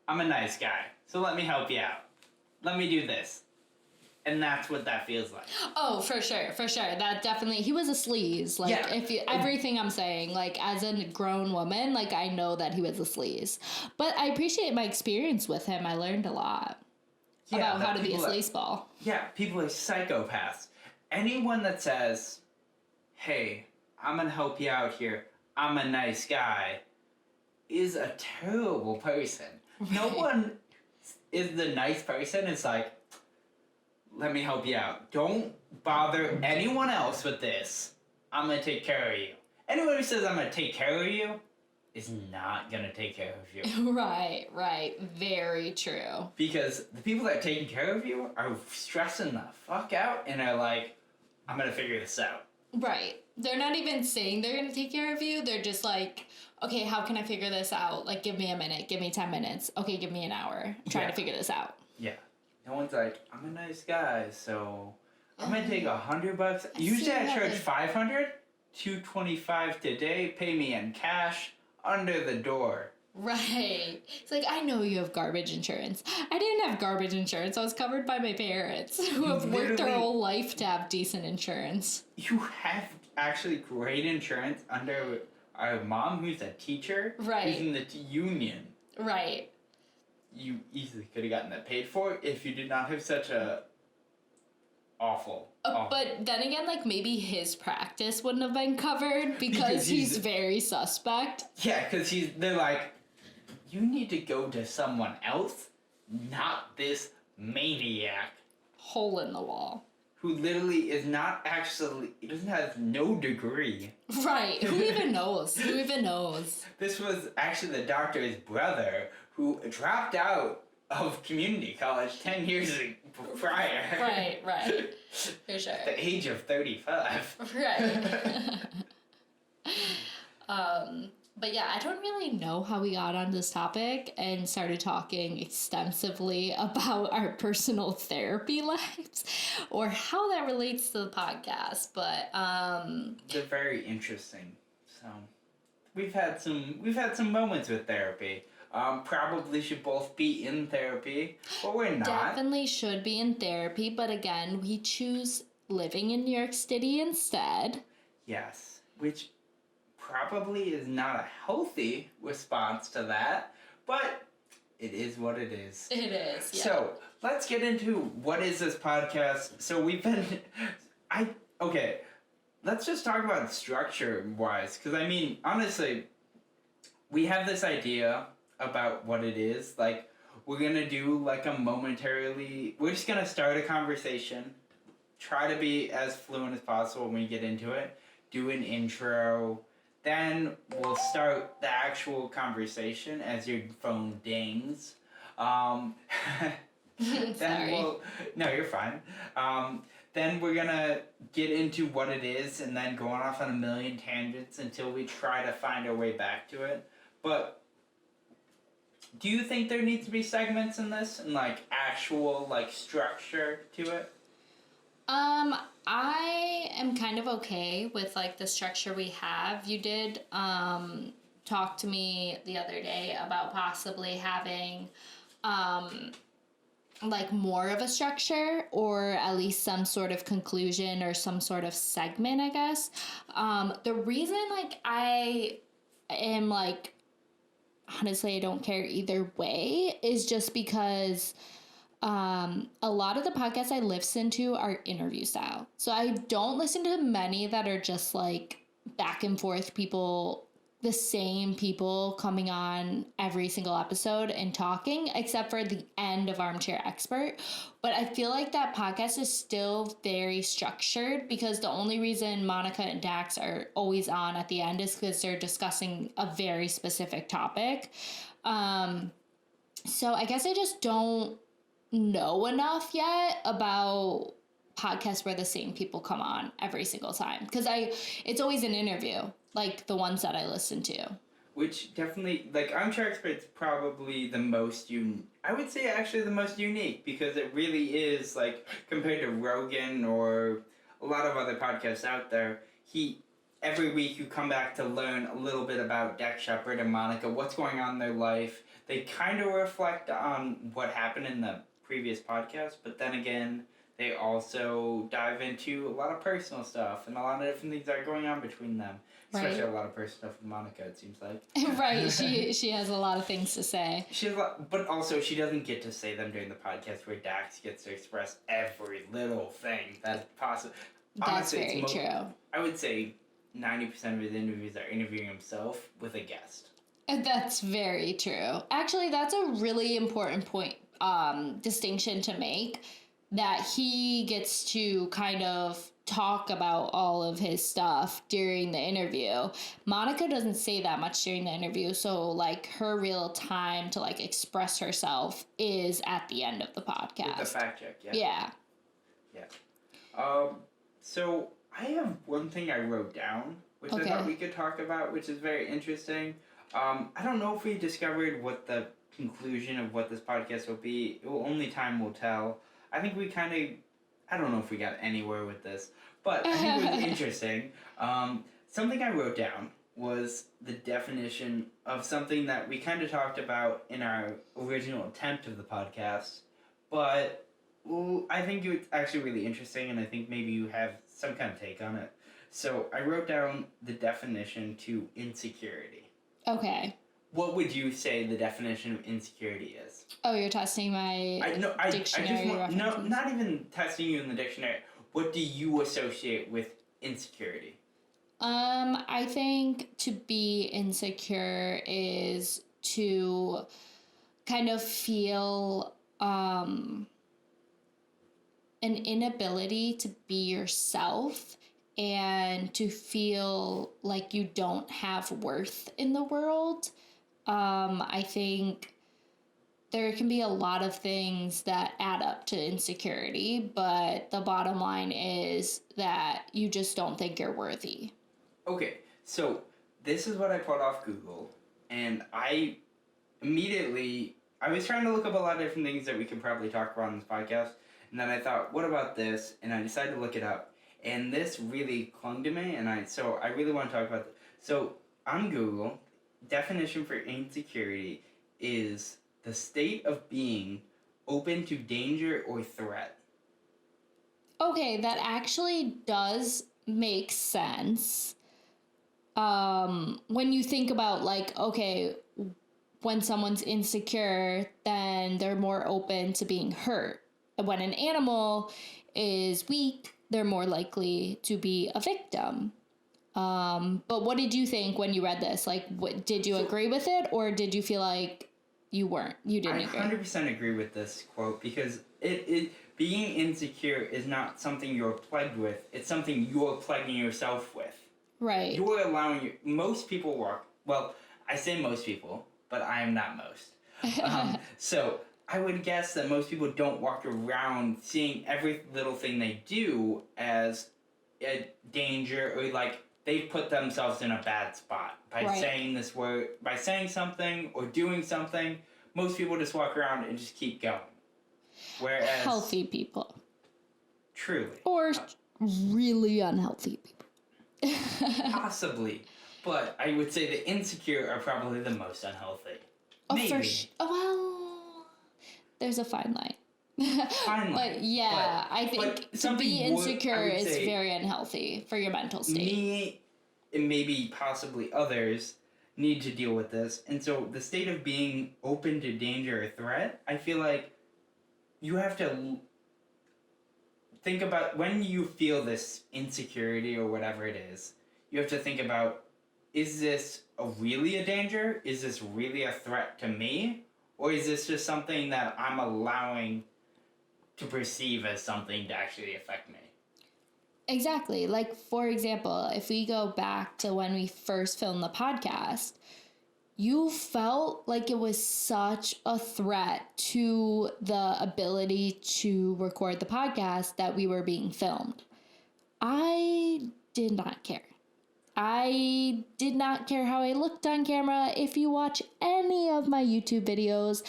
I'm a nice guy, so let me help you out. Let me do this. And that's what that feels like. Oh, for sure. That definitely, he was a sleaze. Everything I'm saying, as a grown woman, I know that he was a sleaze. But I appreciate my experience with him. I learned a lot about how to be a sleazeball. Yeah, people are psychopaths. Anyone that says, hey, I'm going to help you out here, I'm a nice guy, is a terrible person. Right. No one is the nice person. It's let me help you out. Don't bother anyone else with this. I'm going to take care of you. Anyone who says I'm going to take care of you is not going to take care of you. Right. Very true. Because the people that are taking care of you are stressing the fuck out and are like, I'm going to figure this out. Right. They're not even saying they're going to take care of you. They're just like, okay, how can I figure this out? Like, give me a minute. Give me 10 minutes. Okay, give me an hour. Trying to figure this out. Yeah. No one's like, I'm a nice guy, so I'm going to take $100. Usually I charge $500, $225 today. Pay me in cash under the door. Right. It's like, I know you have garbage insurance. I didn't have garbage insurance. I was covered by my parents who have worked their whole life to have decent insurance. You have actually great insurance under our mom, who's a teacher, right, who's in the union. Right. You easily could have gotten that paid for if you did not have such a awful. But then again, like, maybe his practice wouldn't have been covered because he's very suspect. Yeah, because they're like, you need to go to someone else, not this maniac. Hole in the wall. Who literally is not actually, he doesn't have no degree. Right. Who even knows? Who even knows? This was actually the doctor's brother who dropped out of community college 10 years prior. Right. For sure. At the age of 35. Right. But yeah, I don't really know how we got on this topic and started talking extensively about our personal therapy lives or how that relates to the podcast. But they're very interesting. So we've had some moments with therapy. Probably should both be in therapy, but we're not. Definitely should be in therapy, but again, we choose living in New York City instead. Yes, which probably is not a healthy response to that, but it is what it is. It is, yeah. So, let's get into what is this podcast. So let's just talk about structure-wise, because I mean, honestly, we have this idea about what it is. Like, we're gonna do like we're just gonna start a conversation, try to be as fluent as possible when we get into it, do an intro, then we'll start the actual conversation as your phone dings. Sorry. No, you're fine. Then we're gonna get into what it is and then going off on a million tangents until we try to find our way back to it. But do you think there needs to be segments in this and like actual like structure to it? I am kind of okay with like the structure we have. You did talk to me the other day about possibly having like more of a structure or at least some sort of conclusion or some sort of segment, I guess. The reason like I am like, honestly, I don't care either way is just because a lot of the podcasts I listen to are interview style. So I don't listen to many that are just like back and forth people, the same people coming on every single episode and talking, except for the end of Armchair Expert. But I feel like that podcast is still very structured because the only reason Monica and Dax are always on at the end is because they're discussing a very specific topic. So I guess I just don't know enough yet about podcasts where the same people come on every single time because it's always an interview, like the ones that I listen to. Which definitely, like, Armchair Expert's probably the most I would say actually the most unique because it really is, like, compared to Rogan or a lot of other podcasts out there, every week you come back to learn a little bit about Dax Shepard and Monica, what's going on in their life. They kind of reflect on what happened in the previous podcast, but then again, they also dive into a lot of personal stuff and a lot of different things that are going on between them. Especially a lot of personal stuff with Monica, it seems like. Right, she has a lot of things to say. But also she doesn't get to say them during the podcast where Dax gets to express every little thing that's possible. That's very true. I would say 90% of his interviews are interviewing himself with a guest. That's very true. Actually, that's a really important point, distinction to make. that he gets to kind of talk about all of his stuff during the interview. Monica doesn't say that much during the interview, so like her real time to like express herself is at the end of the podcast. With the fact check, yeah. Yeah. Yeah. So I have one thing I wrote down, which I thought we could talk about, which is very interesting. I don't know if we discovered what the conclusion of what this podcast will be. Only time will tell. I think we kind of, I don't know if we got anywhere with this, but I think it was interesting. Something I wrote down was the definition of something that we kind of talked about in our original attempt of the podcast, but I think it's actually really interesting, and I think maybe you have some kind of take on it. So I wrote down the definition to insecurity. Okay. What would you say the definition of insecurity is? Oh, you're testing my dictionary references? No, not even testing you in the dictionary. What do you associate with insecurity? I think to be insecure is to kind of feel an inability to be yourself and to feel like you don't have worth in the world. I think there can be a lot of things that add up to insecurity, but the bottom line is that you just don't think you're worthy. Okay, so this is what I pulled off Google, and I was trying to look up a lot of different things that we could probably talk about on this podcast, and then I thought, what about this? And I decided to look it up, and this really clung to me, and I really want to talk about it. So on Google, definition for insecurity is the state of being open to danger or threat. Okay, that actually does make sense. When you think about like, okay, when someone's insecure, then they're more open to being hurt. When an animal is weak, they're more likely to be a victim. But what did you think when you read this? Like, did you agree with it, or did you feel like you didn't agree? I 100% agree with this quote, because it being insecure is not something you're plagued with. It's something you're plaguing yourself with. Right. You're allowing most people walk. Well, I say most people, but I am not most. So I would guess that most people don't walk around seeing every little thing they do as a danger, or like they've put themselves in a bad spot by saying this word, by saying something or doing something. Most people just walk around and just keep going. Whereas healthy people. Truly. Or really unhealthy people. Possibly. But I would say the insecure are probably the most unhealthy. Oh, Maybe. Well, there's a fine line. Fine line. But yeah, I think to be insecure is very unhealthy for your mental state. Me, and maybe possibly others, need to deal with this. And so the state of being open to danger or threat, I feel like you have to think about when you feel this insecurity or whatever it is, you have to think about, is this really a danger? Is this really a threat to me? Or is this just something that I'm allowing to perceive as something to actually affect me? Exactly. Like, for example, if we go back to when we first filmed the podcast, you felt like it was such a threat to the ability to record the podcast that we were being filmed. I did not care. I did not care how I looked on camera. If you watch any of my YouTube videos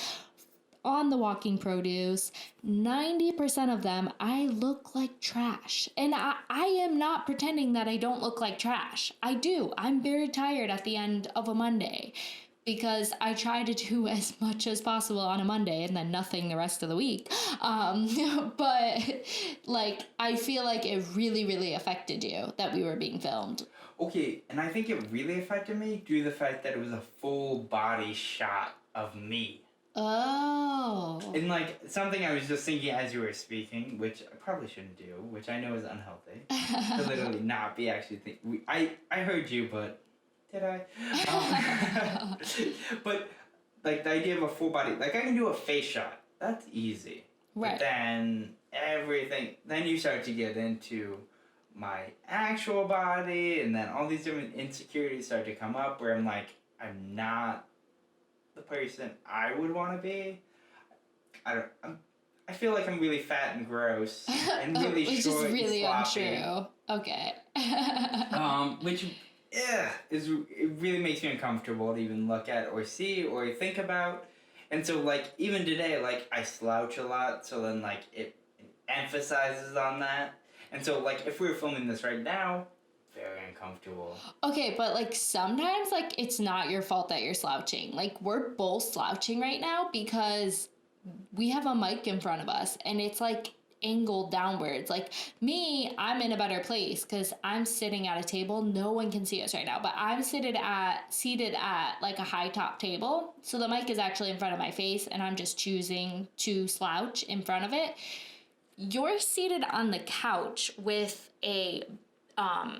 on the walking produce, 90% of them, I look like trash. And I am not pretending that I don't look like trash. I do. I'm very tired at the end of a Monday because I try to do as much as possible on a Monday and then nothing the rest of the week. But like, I feel like it really, really affected you that we were being filmed. Okay, and I think it really affected me due to the fact that it was a full body shot of me. Oh. And like something I was just thinking as you were speaking, which I probably shouldn't do, which I know is unhealthy, to literally not be actually thinking. I heard you, but did I? But like the idea of a full body, like I can do a face shot. That's easy. Right. But then everything. Then you start to get into my actual body, and then all these different insecurities start to come up where I'm like, I'm not the person I would want to be. I feel like I'm really fat and gross and really which short is really and sloppy. untrue. Okay. Which it really makes me uncomfortable to even look at or see or think about. And so like even today, like I slouch a lot, so then like it emphasizes on that. And so like if we were filming this right now, very uncomfortable. Okay, but like sometimes like it's not your fault that you're slouching. Like we're both slouching right now because we have a mic in front of us and it's like angled downwards. Like me, I'm in a better place because I'm sitting at a table. No one can see us right now, but I'm seated at like a high top table. So the mic is actually in front of my face and I'm just choosing to slouch in front of it. You're seated on the couch with a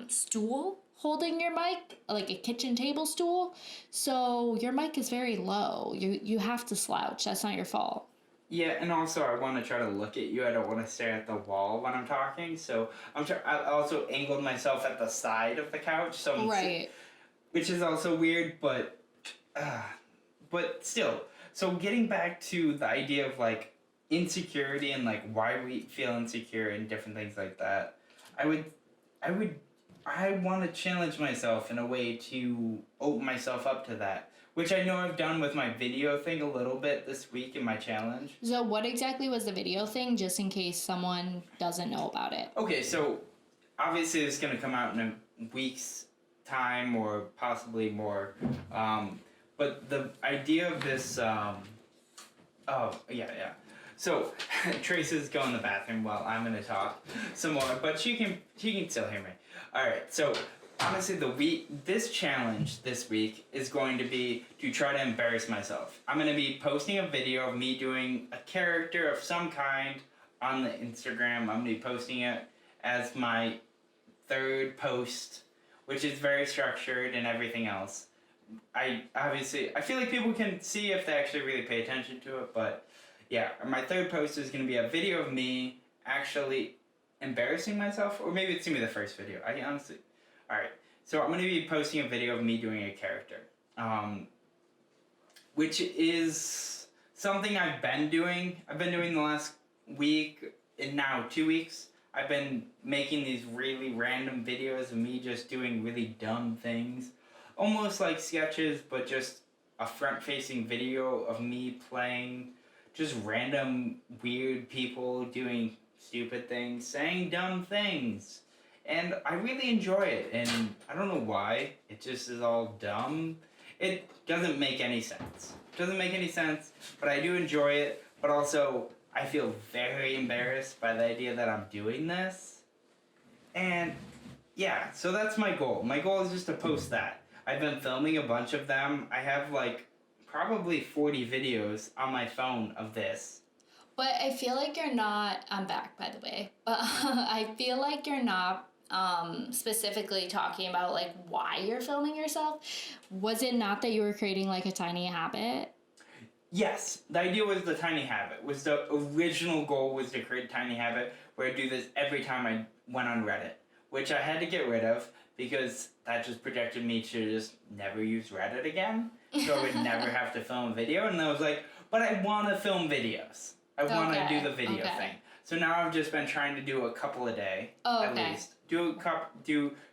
stool holding your mic, like a kitchen table stool. So your mic is very low. You have to slouch. That's not your fault. Yeah, and also I want to try to look at you. I don't want to stare at the wall when I'm talking. So I also angled myself at the side of the couch. So Right. which is also weird, but still. So getting back to the idea of like insecurity and like why we feel insecure and different things like that, I want to challenge myself in a way to open myself up to that, which I know I've done with my video thing a little bit this week in my challenge. So what exactly was the video thing, just in case someone doesn't know about it? Okay, so obviously it's going to come out in a week's time or possibly more. But the idea of this, So Treasa's going to the bathroom while I'm going to talk some more, but she can still hear me. All right, so honestly, this challenge this week is going to be to try to embarrass myself. I'm going to be posting a video of me doing a character of some kind on the Instagram. I'm going to be posting it as my third post, which is very structured and everything else. I feel like people can see if they actually really pay attention to it, but yeah, my third post is going to be a video of me actually embarrassing myself, or maybe it's going to be the first video. I honestly... Alright, so I'm going to be posting a video of me doing a character, which is something I've been doing. I've been doing the last week, and now 2 weeks. I've been making these really random videos of me just doing really dumb things. Almost like sketches, but just a front-facing video of me playing just random weird people doing stupid things, saying dumb things. And I really enjoy it, and I don't know why. It just is all dumb. It doesn't make any sense. But I do enjoy it, but also I feel very embarrassed by the idea that I'm doing this. And yeah, so that's my goal. My goal is just to post that. I've been filming a bunch of them. I have like probably 40 videos on my phone of this. But I feel like you're not... I'm back, by the way. But I feel like you're not specifically talking about like why you're filming yourself. Was it not that you were creating like a tiny habit? Yes, the idea was the tiny habit. Was the original goal was to create a tiny habit where I do this every time I went on Reddit, which I had to get rid of because that just projected me to just never use Reddit again. So I would never have to film a video. And I was like, but I want to film videos. I want to do the video thing. So now I've just been trying to do a couple a day, at least. Do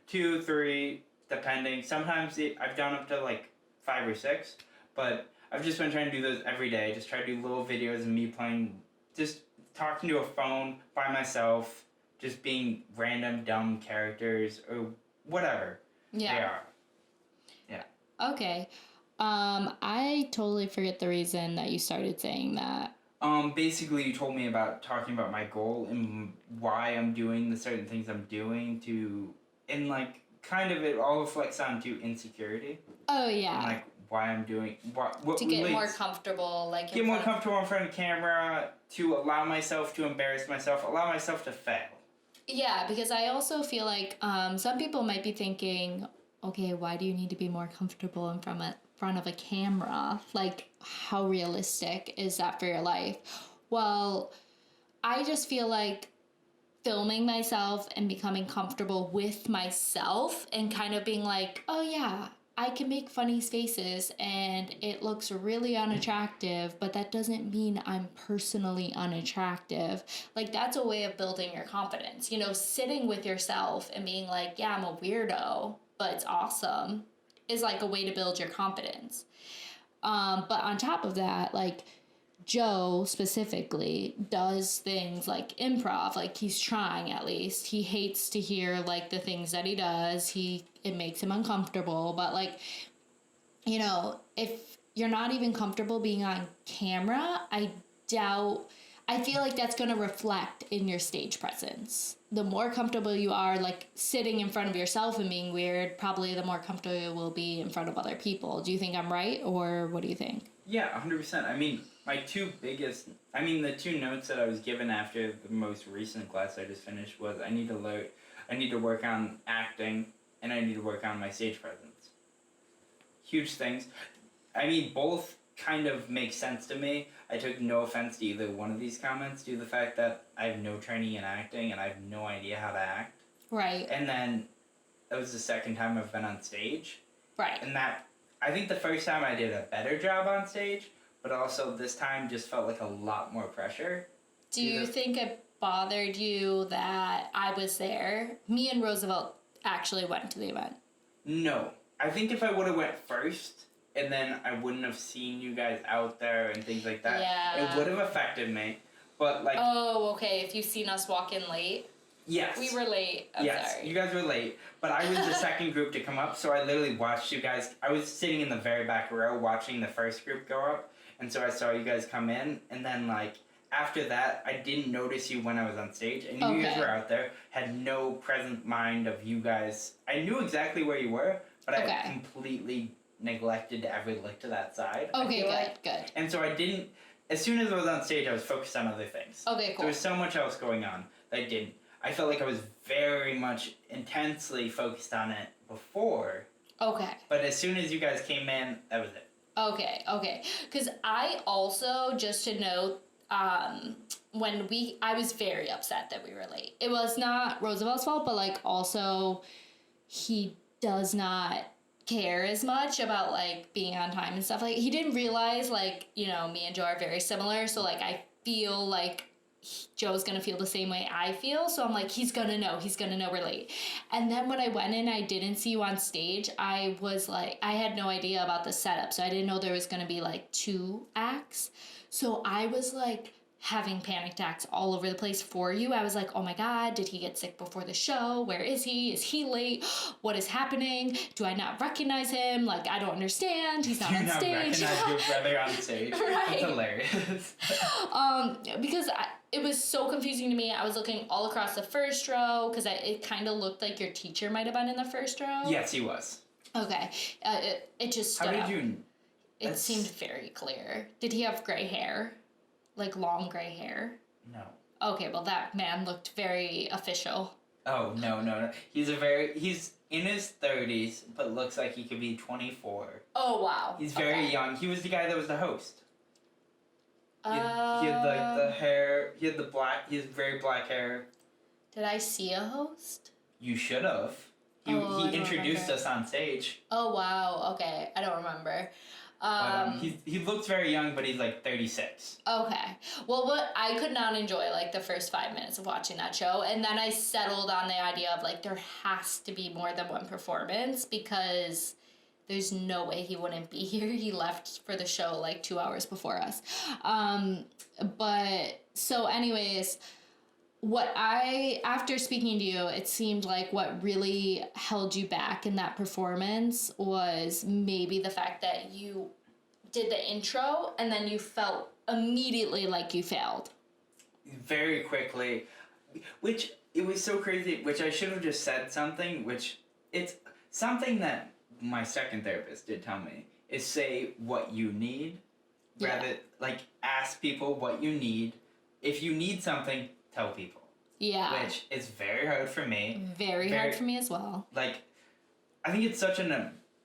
2, 3, depending. Sometimes I've done up to like 5 or 6, but I've just been trying to do those every day. Just try to do little videos of me playing, just talking to a phone by myself, just being random dumb characters or whatever they are. Yeah. Okay. I totally forget the reason that you started saying that. Basically you told me about talking about my goal and why I'm doing the certain things I'm doing and like kind of it all reflects onto insecurity. Oh yeah. And like why I'm doing what to get more comfortable, like get more comfortable in front of the camera, to allow myself to embarrass myself, allow myself to fail. Yeah, because I also feel like some people might be thinking, okay, why do you need to be more comfortable in front of a camera? Like, how realistic is that for your life? Well, I just feel like filming myself and becoming comfortable with myself and kind of being like, oh yeah, I can make funny faces and it looks really unattractive, but that doesn't mean I'm personally unattractive. Like, that's a way of building your confidence. You know, sitting with yourself and being like, yeah, I'm a weirdo, but it's awesome, is like a way to build your confidence. But on top of that, like, Joe specifically does things like improv, like he's trying at least. He hates to hear like the things that he does. It makes him uncomfortable, but like, you know, if you're not even comfortable being on camera, I feel like that's going to reflect in your stage presence. The more comfortable you are, like sitting in front of yourself and being weird, probably the more comfortable you will be in front of other people. Do you think I'm right, or what do you think? Yeah, 100%. I mean, the two notes that I was given after the most recent class I just finished was I need to work on acting, and I need to work on my stage presence. Huge things. I mean, both kind of make sense to me. I took no offense to either one of these comments due to the fact that I have no training in acting and I have no idea how to act. Right. And then that was the second time I've been on stage. Right. And I think the first time I did a better job on stage, but also this time just felt like a lot more pressure. Do you think it bothered you that I was there? Me and Roosevelt actually went to the event. No. I think if I would have went first, and then I wouldn't have seen you guys out there and things like that, it would have affected me. But like... Oh, okay. If you've seen us walk in late. Yes. We were late. I'm sorry. You guys were late. But I was the second group to come up, so I literally watched you guys. I was sitting in the very back row watching the first group go up, and so I saw you guys come in, and then like after that, I didn't notice you when I was on stage. I knew you guys were out there, had no present mind of you guys. I knew exactly where you were, but I completely neglected to ever look to that side. Okay, good. And so I didn't, as soon as I was on stage, I was focused on other things. Okay, cool. There was so much else going on that I didn't. I felt like I was very much intensely focused on it before. Okay. But as soon as you guys came in, that was it. Okay. Because I also, just to note, I was very upset that we were late. It was not Roosevelt's fault, but like also he does not care as much about like being on time and stuff. Like he didn't realize like, you know, me and Joe are very similar. So like I feel like Joe's gonna feel the same way I feel, so I'm like, he's gonna know we're late. And then when I went in, I didn't see you on stage. I was like, I had no idea about the setup, so I didn't know there was gonna be like 2 acts. So I was like having panic attacks all over the place for you. I was like, oh my God, did he get sick before the show? Where is he? Is he late? What is happening? Do I not recognize him? Like, I don't understand. He's not on stage. Do you not recognize your brother on stage? Right. That's hilarious. Because it was so confusing to me. I was looking all across the first row because it kind of looked like your teacher might have been in the first row. Yes, he was. Okay. It just stood out. How did you... It seemed very clear. Did he have gray hair? Like long gray hair? No. Okay, well that man looked very official. Oh, no. He's in his 30s, but looks like he could be 24. Oh, wow. He's very young. He was the guy that was the host. He had like the hair, he had very black hair. Did I see a host? You should have. He introduced us on stage. Oh, wow. Okay, I don't remember. He looks very young, but he's like 36. Okay. Well, what I could not enjoy like the first 5 minutes of watching that show, and then I settled on the idea of like there has to be more than one performance because there's no way he wouldn't be here. He left for the show like 2 hours before us. But so anyways, after speaking to you, it seemed like what really held you back in that performance was maybe the fact that you did the intro and then you felt immediately like you failed. Very quickly, which it was so crazy, which I should have just said something, which it's something that my second therapist did tell me, is say what you need, rather like ask people what you need. If you need something, tell people. Yeah. Which is very hard for me. Very hard for me as well. Like, I think it's such an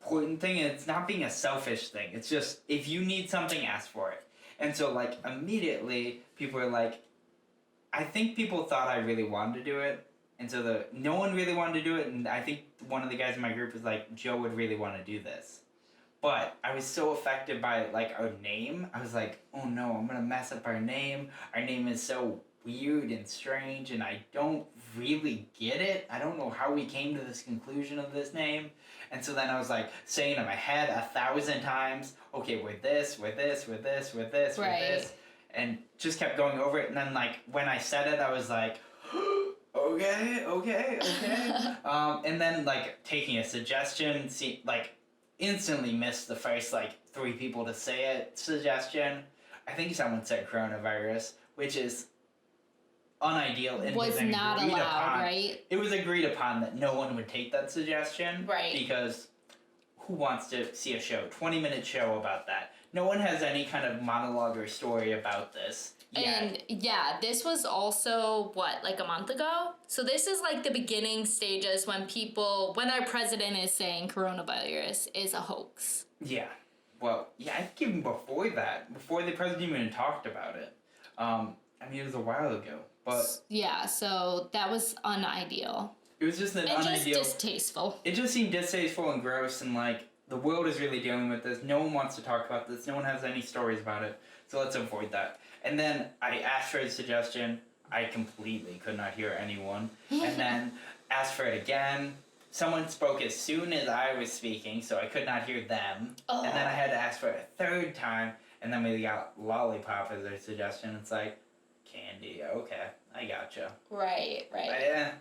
important thing, and it's not being a selfish thing. It's just, if you need something, ask for it. And so, like, immediately, people are like, I think people thought I really wanted to do it, and so no one really wanted to do it, and I think one of the guys in my group was like, Joe would really want to do this. But I was so affected by like our name. I was like, oh no, I'm gonna mess up our name. Our name is so weird and strange, and I don't really get it. I don't know how we came to this conclusion of this name. And so then I was like saying in my head 1,000 times, okay, we're this, we're this, we're this, we're this, we're this, and just kept going over it. And then like when I said it, I was like, okay. And then like taking a suggestion, instantly missed the first like 3 people to say it suggestion. I think someone said coronavirus, which is unideal and was not agreed allowed, upon. right? It was agreed upon that no one would take that suggestion, Right? Because who wants to see a 20-minute show about that? No one has any kind of monologue or story about this yet. And yeah, this was also like a month ago. So this is like the beginning stages when our president is saying coronavirus is a hoax. Yeah. Well, yeah, I think even before that, before the president even talked about it. I mean, it was a while ago, but yeah, so that was unideal. It was just unideal. Just distasteful. It just seemed distasteful and gross, and like the world is really dealing with this. No one wants to talk about this. No one has any stories about it. So let's avoid that. And then I asked for a suggestion. I completely could not hear anyone. And then asked for it again. Someone spoke as soon as I was speaking, so I could not hear them. Oh. And then I had to ask for it a 3rd time, and then we got lollipop as their suggestion. It's like, candy, okay, I gotcha. Right. Yeah,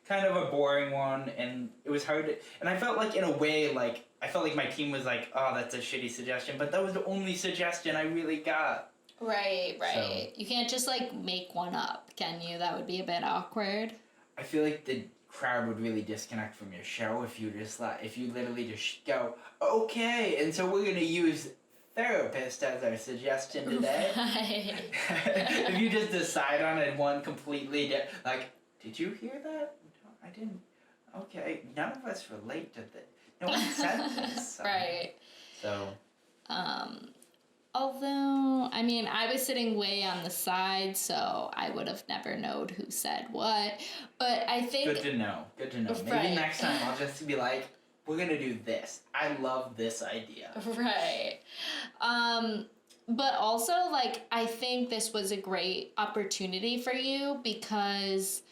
kind of a boring one, and it was hard to, and I felt like in a way, like, I felt like my team was like, oh, that's a shitty suggestion, but that was the only suggestion I really got. Right. So, you can't just, like, make one up, can you? That would be a bit awkward. I feel like the crowd would really disconnect from your show if you literally just go, okay, and so we're gonna use therapist as our suggestion today. Right. If you just decide on it one completely, like, did you hear that? No, I didn't. Okay, none of us relate to this. No one said this. So. Right. So. Although, I mean, I was sitting way on the side, so I would have never known who said what. But I think... Good to know. Maybe next time I'll just be like, we're going to do this. I love this idea. Right. But also, like, I think this was a great opportunity for you because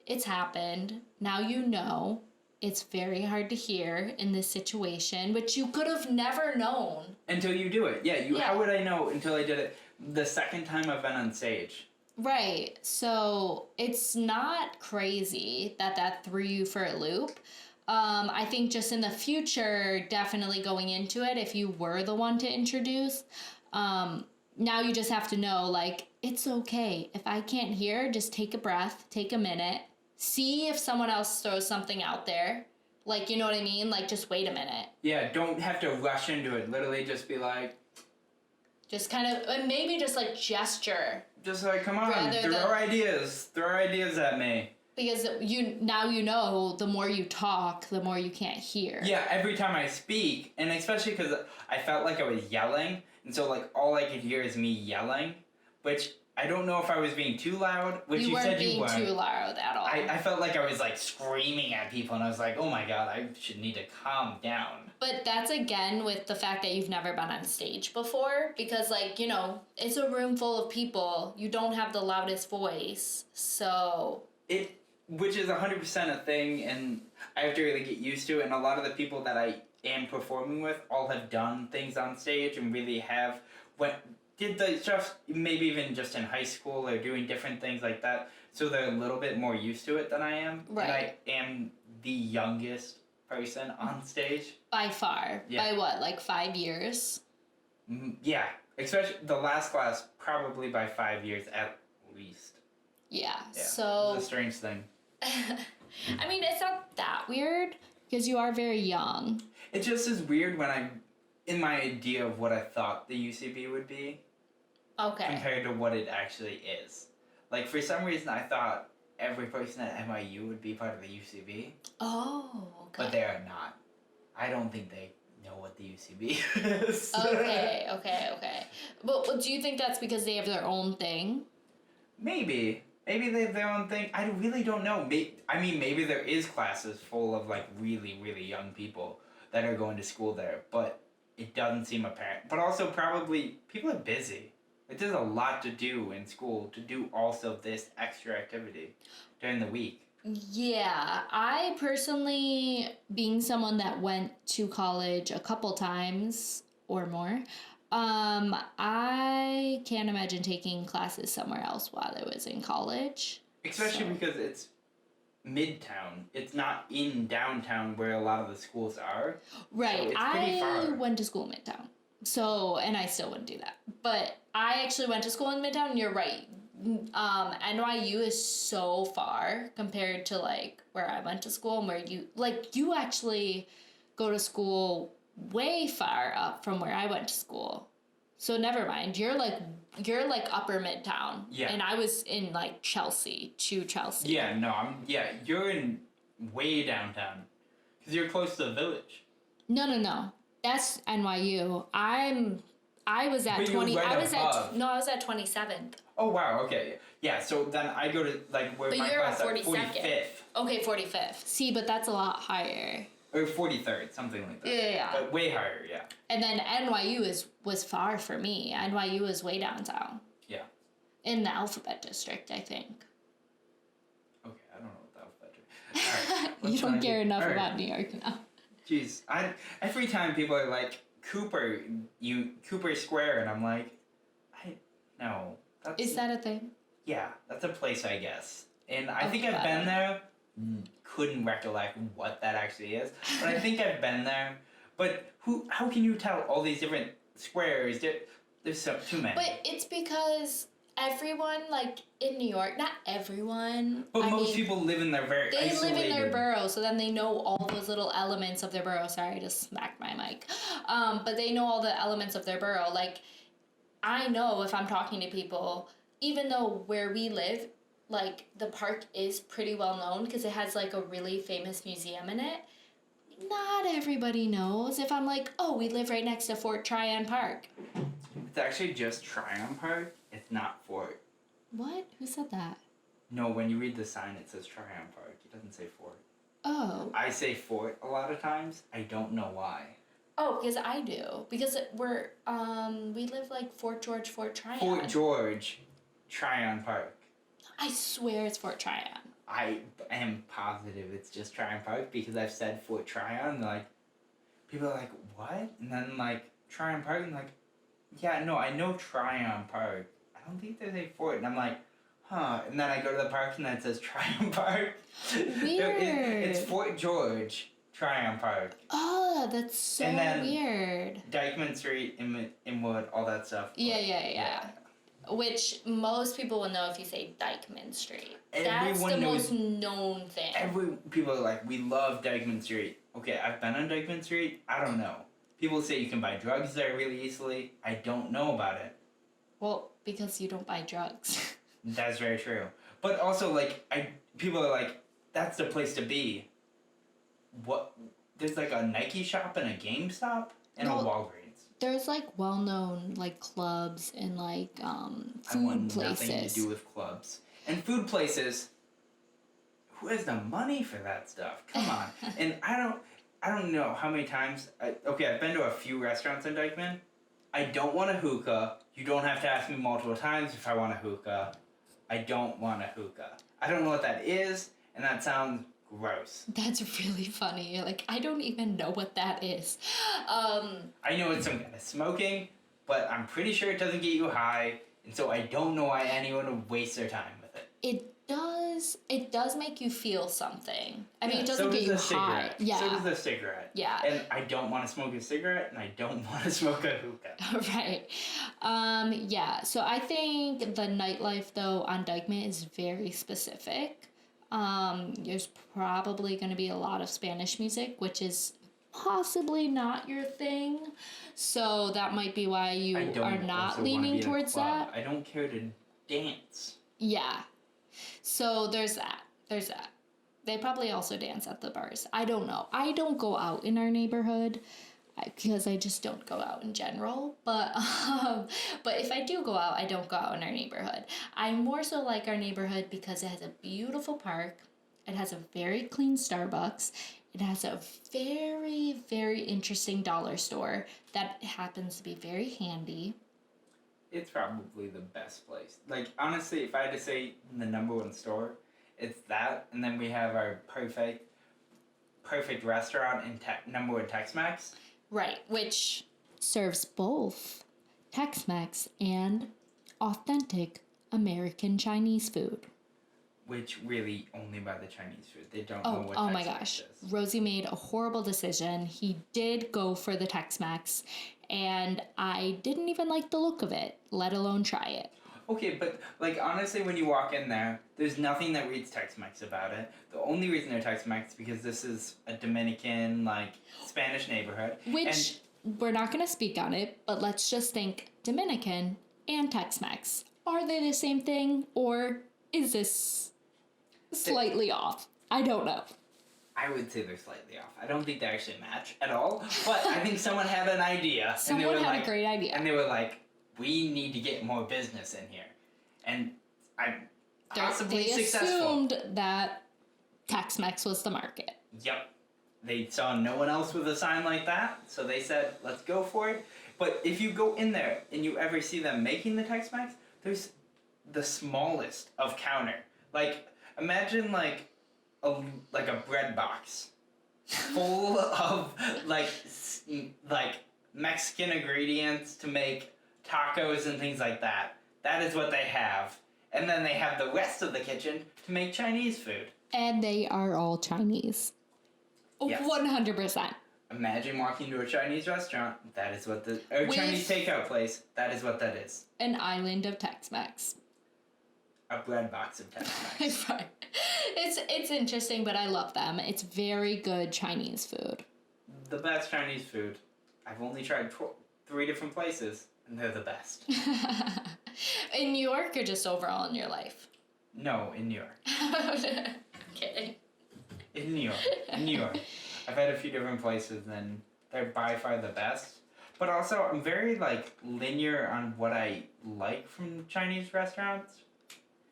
it's happened. Now you know. It's very hard to hear in this situation, which you could have never known. Until you do it. Yeah. How would I know until I did it the second time I've been on stage? Right. So it's not crazy that threw you for a loop. I think just in the future, definitely going into it, if you were the one to introduce, now you just have to know, like, it's okay. If I can't hear, just take a breath, take a minute. See if someone else throws something out there. Like, you know what I mean? Like, just wait a minute. Yeah, don't have to rush into it. Literally just be like... Just kind of, and maybe just, like, gesture. Just like, come on, throw ideas. Throw ideas at me. Because now you know, the more you talk, the more you can't hear. Yeah, every time I speak, and especially because I felt like I was yelling, and so, like, all I could hear is me yelling, which... I don't know if I was being too loud, which you said you weren't. You weren't being too loud at all. I felt like I was, like, screaming at people, and I was like, oh my god, I should need to calm down. But that's, again, with the fact that you've never been on stage before, because, like, you know, it's a room full of people. You don't have the loudest voice, so... Which is 100% a thing, and I have to really get used to it, and a lot of the people that I am performing with all have done things on stage and really have... did the stuff maybe even just in high school or doing different things like that, so they're a little bit more used to it than I am. Right. And I am the youngest person on stage. By far. Yeah. By what, like 5 years? Yeah. Especially the last class, probably by 5 years at least. Yeah. So... It's a strange thing. I mean, it's not that weird, because you are very young. It just is weird when I'm in my idea of what I thought the UCB would be. Okay. Compared to what it actually is. Like, for some reason, I thought every person at NYU would be part of the UCB. Oh, okay. But they are not. I don't think they know what the UCB is. Okay. But do you think that's because they have their own thing? Maybe. Maybe they have their own thing. I really don't know. Maybe there is classes full of like really, really young people that are going to school there, but it doesn't seem apparent. But also, probably people are busy. Like, there's a lot to do in school to do also this extra activity during the week. Yeah, I personally, being someone that went to college a couple times or more, I can't imagine taking classes somewhere else while I was in college. Especially So- because it's midtown. It's not in downtown where a lot of the schools are. Right, it's pretty I far. went to school in Midtown. So, and I still wouldn't do that. But I actually went to school in Midtown, and you're right. NYU is so far compared to like where I went to school and where you actually go to school way far up from where I went to school. So never mind. You're like upper Midtown. Yeah. And I was in like Chelsea. Yeah, no, you're in way downtown. Because you're close to the village. No. That's NYU. I was at But you're 20 right I was above. I was at 27th. Oh, wow, okay. Yeah, so then I go to, like, where But my you're class at at 45th. Okay, 45th. See, but that's a lot higher. Or 43rd, something like that. Yeah. But way higher, yeah. And then NYU was far for me. NYU is way downtown. Yeah. In the Alphabet District, I think. Okay, I don't know what the alphabet is. Alright, You let's don't not care get- enough alright. about New York now. Jeez, every time people are like, Cooper Square, and I'm like, no. Is that a thing? Yeah, that's a place, I guess. And I Okay, think I've got been it. there. Couldn't recollect what that actually is, but I think I've been there. But how can you tell all these different squares? There's too many. But it's because everyone, like, in New York, not everyone. But I most mean, people live in their very they isolated. live in their borough, so then they know all those little elements of their borough. Sorry, I just smacked my mic. But they know all the elements of their borough. Like, I know if I'm talking to people, even though where we live, like, the park is pretty well known because it has, like, a really famous museum in it. Not everybody knows. If I'm like, oh, we live right next to Fort Tryon Park. It's actually just Tryon Park. It's not Fort. What? Who said that? No, when you read the sign, it says Tryon Park. It doesn't say Fort. Oh. I say Fort a lot of times. I don't know why. Oh, because I do. Because we live like Fort George, Fort Tryon. Fort George, Tryon Park. I swear it's Fort Tryon. I am positive it's just Tryon Park because I've said Fort Tryon. And like, people are like, what? And then like Tryon Park, and like, yeah, no, I know Tryon Park. I don't think there's a Fort. And I'm like, huh. And then I go to the park and then it says Tryon Park. Weird. It's Fort George, Tryon Park. Oh, that's so And then- weird. Dykeman Street, Inwood, all that stuff. Yeah. Which most people will know if you say Dykeman Street. That's Everyone the knows- most known thing. People are like, we love Dykeman Street. Okay, I've been on Dykeman Street. I don't know. People say you can buy drugs there really easily. I don't know about it. Well, because you don't buy drugs. That's very true. But also, like, people are like, that's the place to be. What? There's like a Nike shop and a GameStop and a No. Walgreens. There's like well-known like clubs and like I food want places. nothing to do with clubs and food places. Who has the money for that stuff? Come on. And I don't know how many times. I've been to a few restaurants in Dykeman. I don't want a hookah. You don't have to ask me multiple times if I want a hookah. I don't want a hookah. I don't know what that is, and that sounds gross. That's really funny. You're like, I don't even know what that is. I know it's some kind of smoking, but I'm pretty sure it doesn't get you high, and so I don't know why anyone would waste their time with it. It does make you feel something. I mean, Yeah, it doesn't get you high. cigarette. Yeah. So does a cigarette. Yeah. And I don't want to smoke a cigarette, and I don't want to smoke a hookah. Right. Yeah. So I think the nightlife though on Dykeman is very specific. There's probably going to be a lot of Spanish music, which is possibly not your thing. So that might be why you I don't are also not wanna leaning be in a towards club. that. I don't care to dance. Yeah. So there's that. They probably also dance at the bars. I don't know. I don't go out in our neighborhood. because I just don't go out in general. But if I do go out, I don't go out in our neighborhood. I more so like our neighborhood because it has a beautiful park. It has a very clean Starbucks. It has a very, very interesting dollar store that happens to be very handy. It's probably the best place. Like, honestly, if I had to say the number one store, it's that, and then we have our perfect restaurant in number one Tex-Mex. Right, which serves both Tex-Mex and authentic American Chinese food. Which really only buy the Chinese food. They don't know what Tex-Mex oh my gosh. is. Rosie made a horrible decision. He did go for the Tex-Mex, and I didn't even like the look of it, let alone try it. Okay, but like honestly, when you walk in there, there's nothing that reads Tex-Mex about it. The only reason they're Tex-Mex is because this is a Dominican, like Spanish neighborhood. Which we're not going to speak on it, but let's just think Dominican and Tex-Mex. Are they the same thing, or is this slightly off? I don't know. I would say they're slightly off. I don't think they actually match at all. But I think someone had an idea. Someone had a great idea. And they were like, we need to get more business in here. And I'm possibly successful. They assumed that Tex-Mex was the market. Yep. They saw no one else with a sign like that, so they said, let's go for it. But if you go in there and you ever see them making the Tex-Mex, there's the smallest of counter. Like, imagine like a bread box full of like Mexican ingredients to make tacos and things like that. That is what they have. And then they have the rest of the kitchen to make Chinese food. And they are all Chinese. Yes. 100%. Imagine walking to a Chinese restaurant. That is what Chinese takeout place. That is what that is. An island of Tex-Mex. A bread box of Tex-Mex. Right. It's interesting, but I love them. It's very good Chinese food. The best Chinese food. I've only tried 3 different places, and they're the best. In New York or just overall in your life? No, in New York. Kidding. In New York. In New York. I've had a few different places, and they're by far the best. But also, I'm very, like, linear on what I like from Chinese restaurants.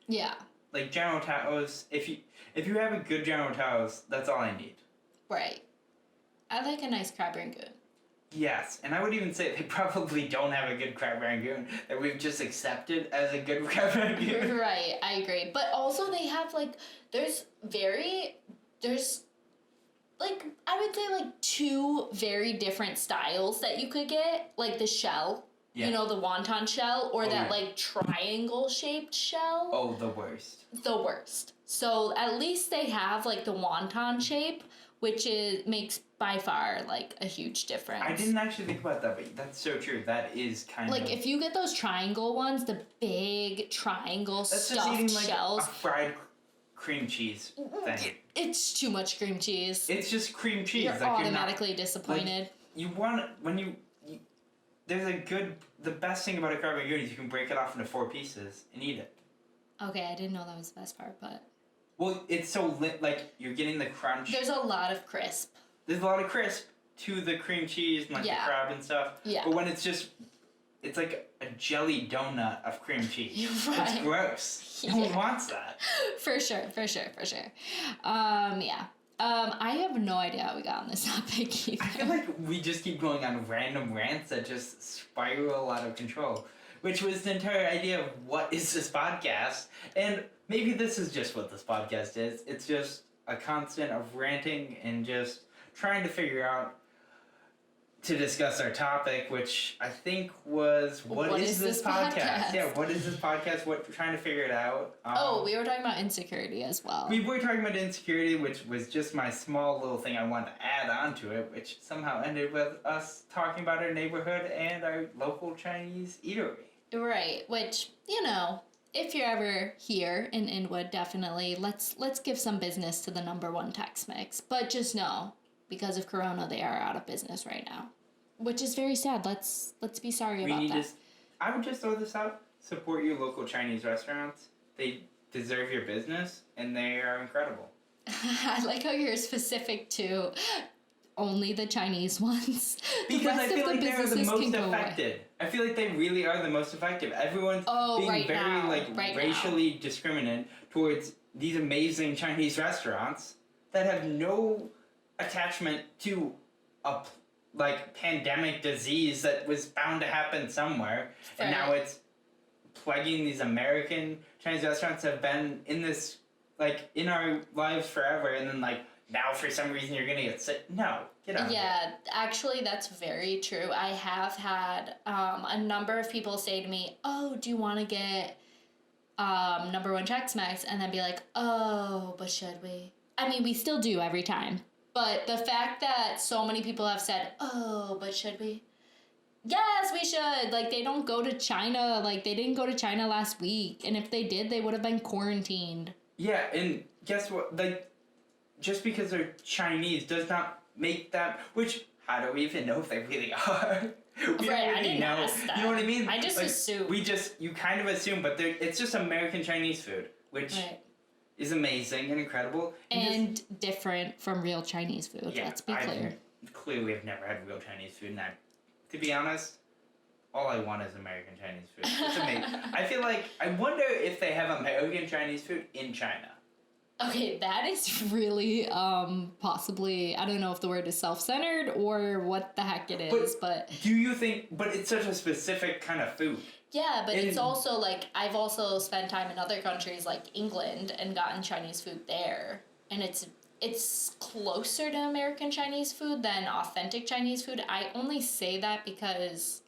Yeah. Like, General Tao's, if you have a good General Tao's, that's all I need. Right. I like a nice crab rangoon. Yes, and I would even say they probably don't have a good crab rangoon that we've just accepted as a good crab rangoon. Right, I agree. But also they have, like, there's like, I would say, like, 2 very different styles that you could get. Like, the shell. Yeah. You know, the wonton shell, or that, like, triangle-shaped shell. Oh, the worst. The worst. So, at least they have, like, the wonton shape, which makes, by far, like, a huge difference. I didn't actually think about that, but that's so true. That is kind of... Like, if you get those triangle ones, the big triangle stuffed just eating, like, shells... a fried cream cheese thing. It's too much cream cheese. It's just cream cheese. You're automatically disappointed. Like, you want it when you the best thing about a crab rangoon is you can break it off into 4 pieces and eat it. Okay, I didn't know that was the best part, but... Well, it's so like, you're getting the crunch. There's a lot of crisp. There's a lot of crisp to the cream cheese and, like, the crab and stuff. Yeah. But when it's like a jelly donut of cream cheese. Right. It's gross. Yeah. No one wants that. For sure. Yeah. I have no idea how we got on this topic either. I feel like we just keep going on random rants that just spiral out of control. Which was the entire idea of what is this podcast. And maybe this is just what this podcast is. It's just a constant of ranting and just trying to figure out to discuss our topic, which I think was what is this podcast? Yeah, what is this podcast? Trying to figure it out. We were talking about insecurity as well. We were talking about insecurity, which was just my small little thing I wanted to add on to it, which somehow ended with us talking about our neighborhood and our local Chinese eatery. Right, which, you know, if you're ever here in Inwood, definitely let's give some business to the number 1 Tex-Mex. But just know, because of Corona, they are out of business right now, which is very sad. Let's be sorry about that. I would just throw this out. Support your local Chinese restaurants. They deserve your business, and they are incredible. I like how you're specific to only the Chinese ones. The Because I rest feel of like they're the businesses can most go away. affected. I feel like they really are the most effective. Everyone's being right very now, like right now. racially discriminant towards these amazing Chinese restaurants that have no attachment to a like pandemic disease that was bound to happen somewhere, and now Right. it's plaguing these American Chinese restaurants that have been in this like in our lives forever, and then like now for some reason you're gonna get sick. No, get out of here. Yeah, actually, that's very true. I have had a number of people say to me, "Oh, do you want to get number one Chex-Mix?" And then be like, "Oh, but should we?" I mean, we still do every time. But the fact that so many people have said, "Oh, but should we?" Yes, we should. Like, they don't go to China. Like, they didn't go to China last week. And if they did, they would have been quarantined. Yeah, and guess what? Like, just because they're Chinese does not make them. Which how do we even know if they really are? We Right, don't I really didn't know. ask that. You know what I mean? I just like, assume. You kind of assume, but it's just American Chinese food, which Right. is amazing and incredible And different from real Chinese food, yeah, let's be clear. Clearly, I've never had real Chinese food, and to be honest, all I want is American Chinese food. It's amazing. I feel like I wonder if they have American Chinese food in China. Okay, that is really possibly, I don't know if the word is self-centered or what the heck it is, but do you think? But it's such a specific kind of food. yeah, but it's also like I've also spent time in other countries like England and gotten Chinese food there, and it's closer to American Chinese food than authentic Chinese food. I only say that because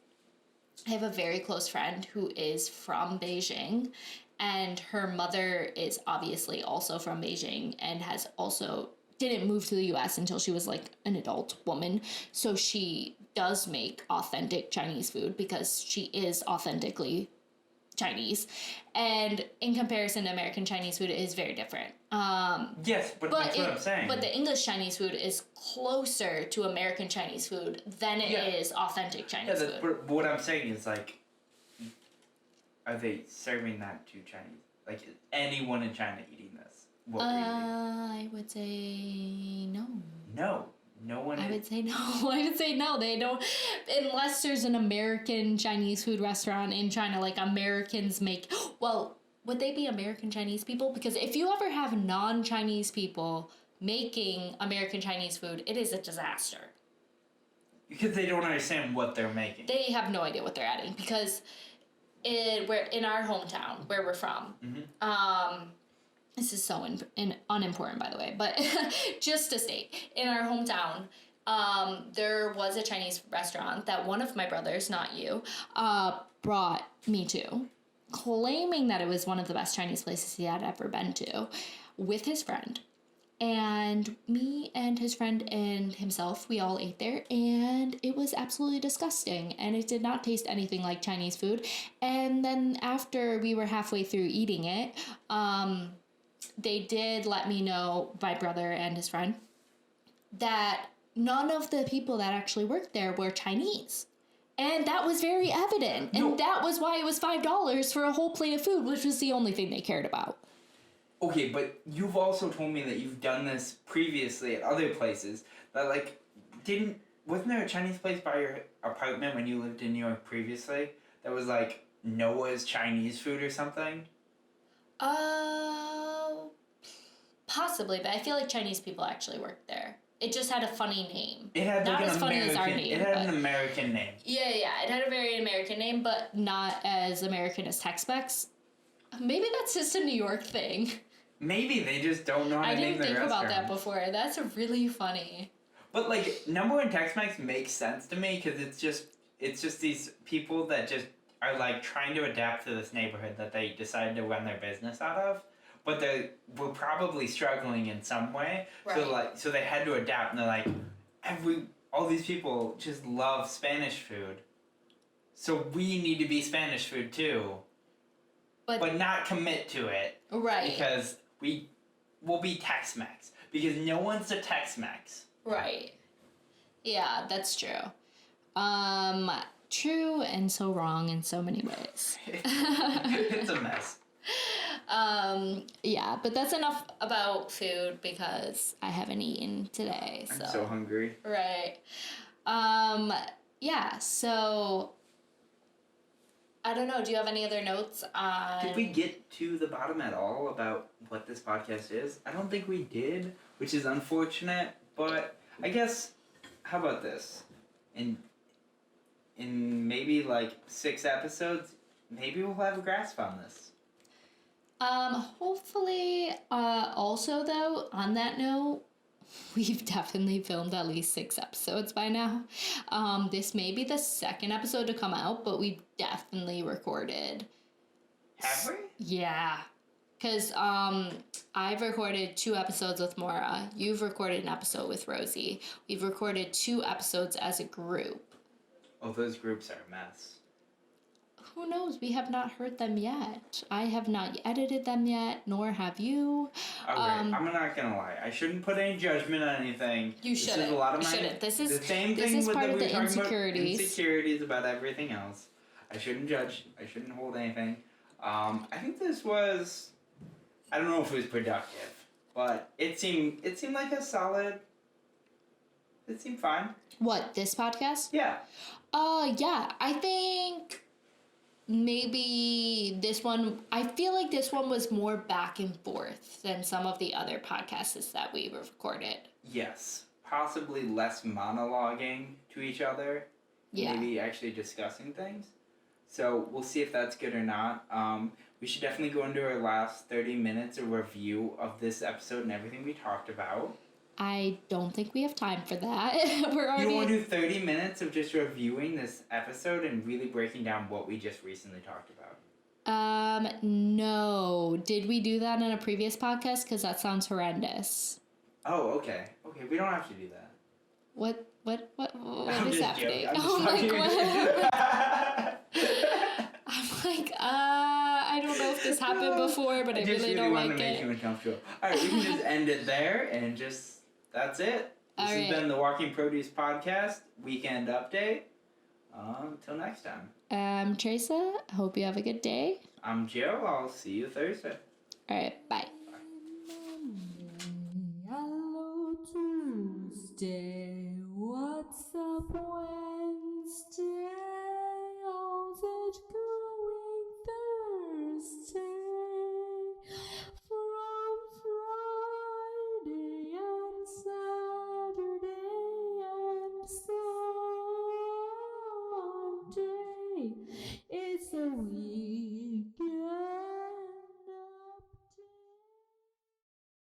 I have a very close friend who is from Beijing, and her mother is obviously also from Beijing and has also didn't move to the US until she was like an adult woman. So she does make authentic Chinese food because she is authentically Chinese. And in comparison to American Chinese food, it is very different. Yes, but that's what I'm saying. But the English Chinese food is closer to American Chinese food than it is authentic Chinese food. But what I'm saying is like, are they serving that to Chinese? Like, is anyone in China eating this? What we're eating? I would say no. No one. I would say no. I would say no. They don't, unless there's an American Chinese food restaurant in China, like Americans make. Well, would they be American Chinese people? Because if you ever have non-Chinese people making American Chinese food, it is a disaster. Because they don't understand what they're making. They have no idea what they're adding because we're in our hometown where we're from. Mm-hmm. This is so unimportant, by the way, but just to state, in our hometown, there was a Chinese restaurant that one of my brothers, not you, brought me to, claiming that it was one of the best Chinese places he had ever been to, with his friend. And me and his friend and himself, we all ate there, and it was absolutely disgusting, and it did not taste anything like Chinese food. And then after we were halfway through eating it, they did let me know, my brother and his friend, that none of the people that actually worked there were Chinese. And that was very evident. And that was why it was $5 for a whole plate of food, which was the only thing they cared about. Okay, but you've also told me that you've done this previously at other places. That like, wasn't there a Chinese place by your apartment when you lived in New York previously that was like Noah's Chinese food or something? Possibly, but I feel like Chinese people actually worked there. It just had a funny name. It had not like as funny as our name. It had an American name. Yeah, it had a very American name, but not as American as Tex-Mex. Maybe that's just a New York thing. Maybe they just don't know how to name their restaurant. I didn't think about that before. That's really funny. But like, number one Tex-Mex makes sense to me because it's just these people that just are like trying to adapt to this neighborhood that they decided to run their business out of, but they were probably struggling in some way. Right. So they had to adapt, and they're like, all these people just love Spanish food, so we need to be Spanish food too, but not commit to it. Right. Because we'll be Tex-Mex because no one's a Tex-Mex. Right. Yeah, that's true. True and so wrong in so many ways. It's a mess. Yeah, but that's enough about food because I haven't eaten today. I'm so hungry. Right. Yeah, so I don't know. Do you have any other notes on... Did we get to the bottom at all about what this podcast is? I don't think we did, which is unfortunate, but I guess, how about this? In maybe like 6 episodes, maybe we'll have a grasp on this. Hopefully, also though, on that note, we've definitely filmed at least 6 episodes by now. This may be the second episode to come out, but we definitely recorded. Have we? Yeah. Because I've recorded 2 episodes with Maura. You've recorded an episode with Rosie. We've recorded 2 episodes as a group. Oh, those groups are a mess. Who knows? We have not heard them yet. I have not edited them yet, nor have you. Okay, I'm not gonna lie. I shouldn't put any judgment on anything. You shouldn't. This is a lot of You my... shouldn't. This is the same this thing is with part that of we the were talking insecurities. about insecurities about everything else. I shouldn't judge. I shouldn't hold anything. I think this was... I don't know if it was productive, but it seemed like a solid... It seemed fine. What, this podcast? Yeah. Yeah. I think maybe this one, I feel like this one was more back and forth than some of the other podcasts that we recorded. Yes. Possibly less monologuing to each other. Yeah. Maybe actually discussing things. So we'll see if that's good or not. We should definitely go into our last 30 minutes of review of this episode and everything we talked about. I don't think we have time for that. We're already... You don't want to do 30 minutes of just reviewing this episode and really breaking down what we just recently talked about? No. Did we do that in a previous podcast? Because that sounds horrendous. Oh, okay. Okay, we don't have to do that. What I'm is just happening? joking. I'm just Oh my fucking- god. I'm like, I don't know if this happened before, but I really don't like to make it. you uncomfortable. Alright, we can just end it there and just, that's it. This has been the Walking Produce Podcast Weekend Update. Until next time. Treasa, hope you have a good day. I'm Joe. I'll see you Thursday. Alright, bye. Hello Tuesday, what's up Wednesday, how's it going Thursday, from Friday and Saturday and Sunday, it's a week.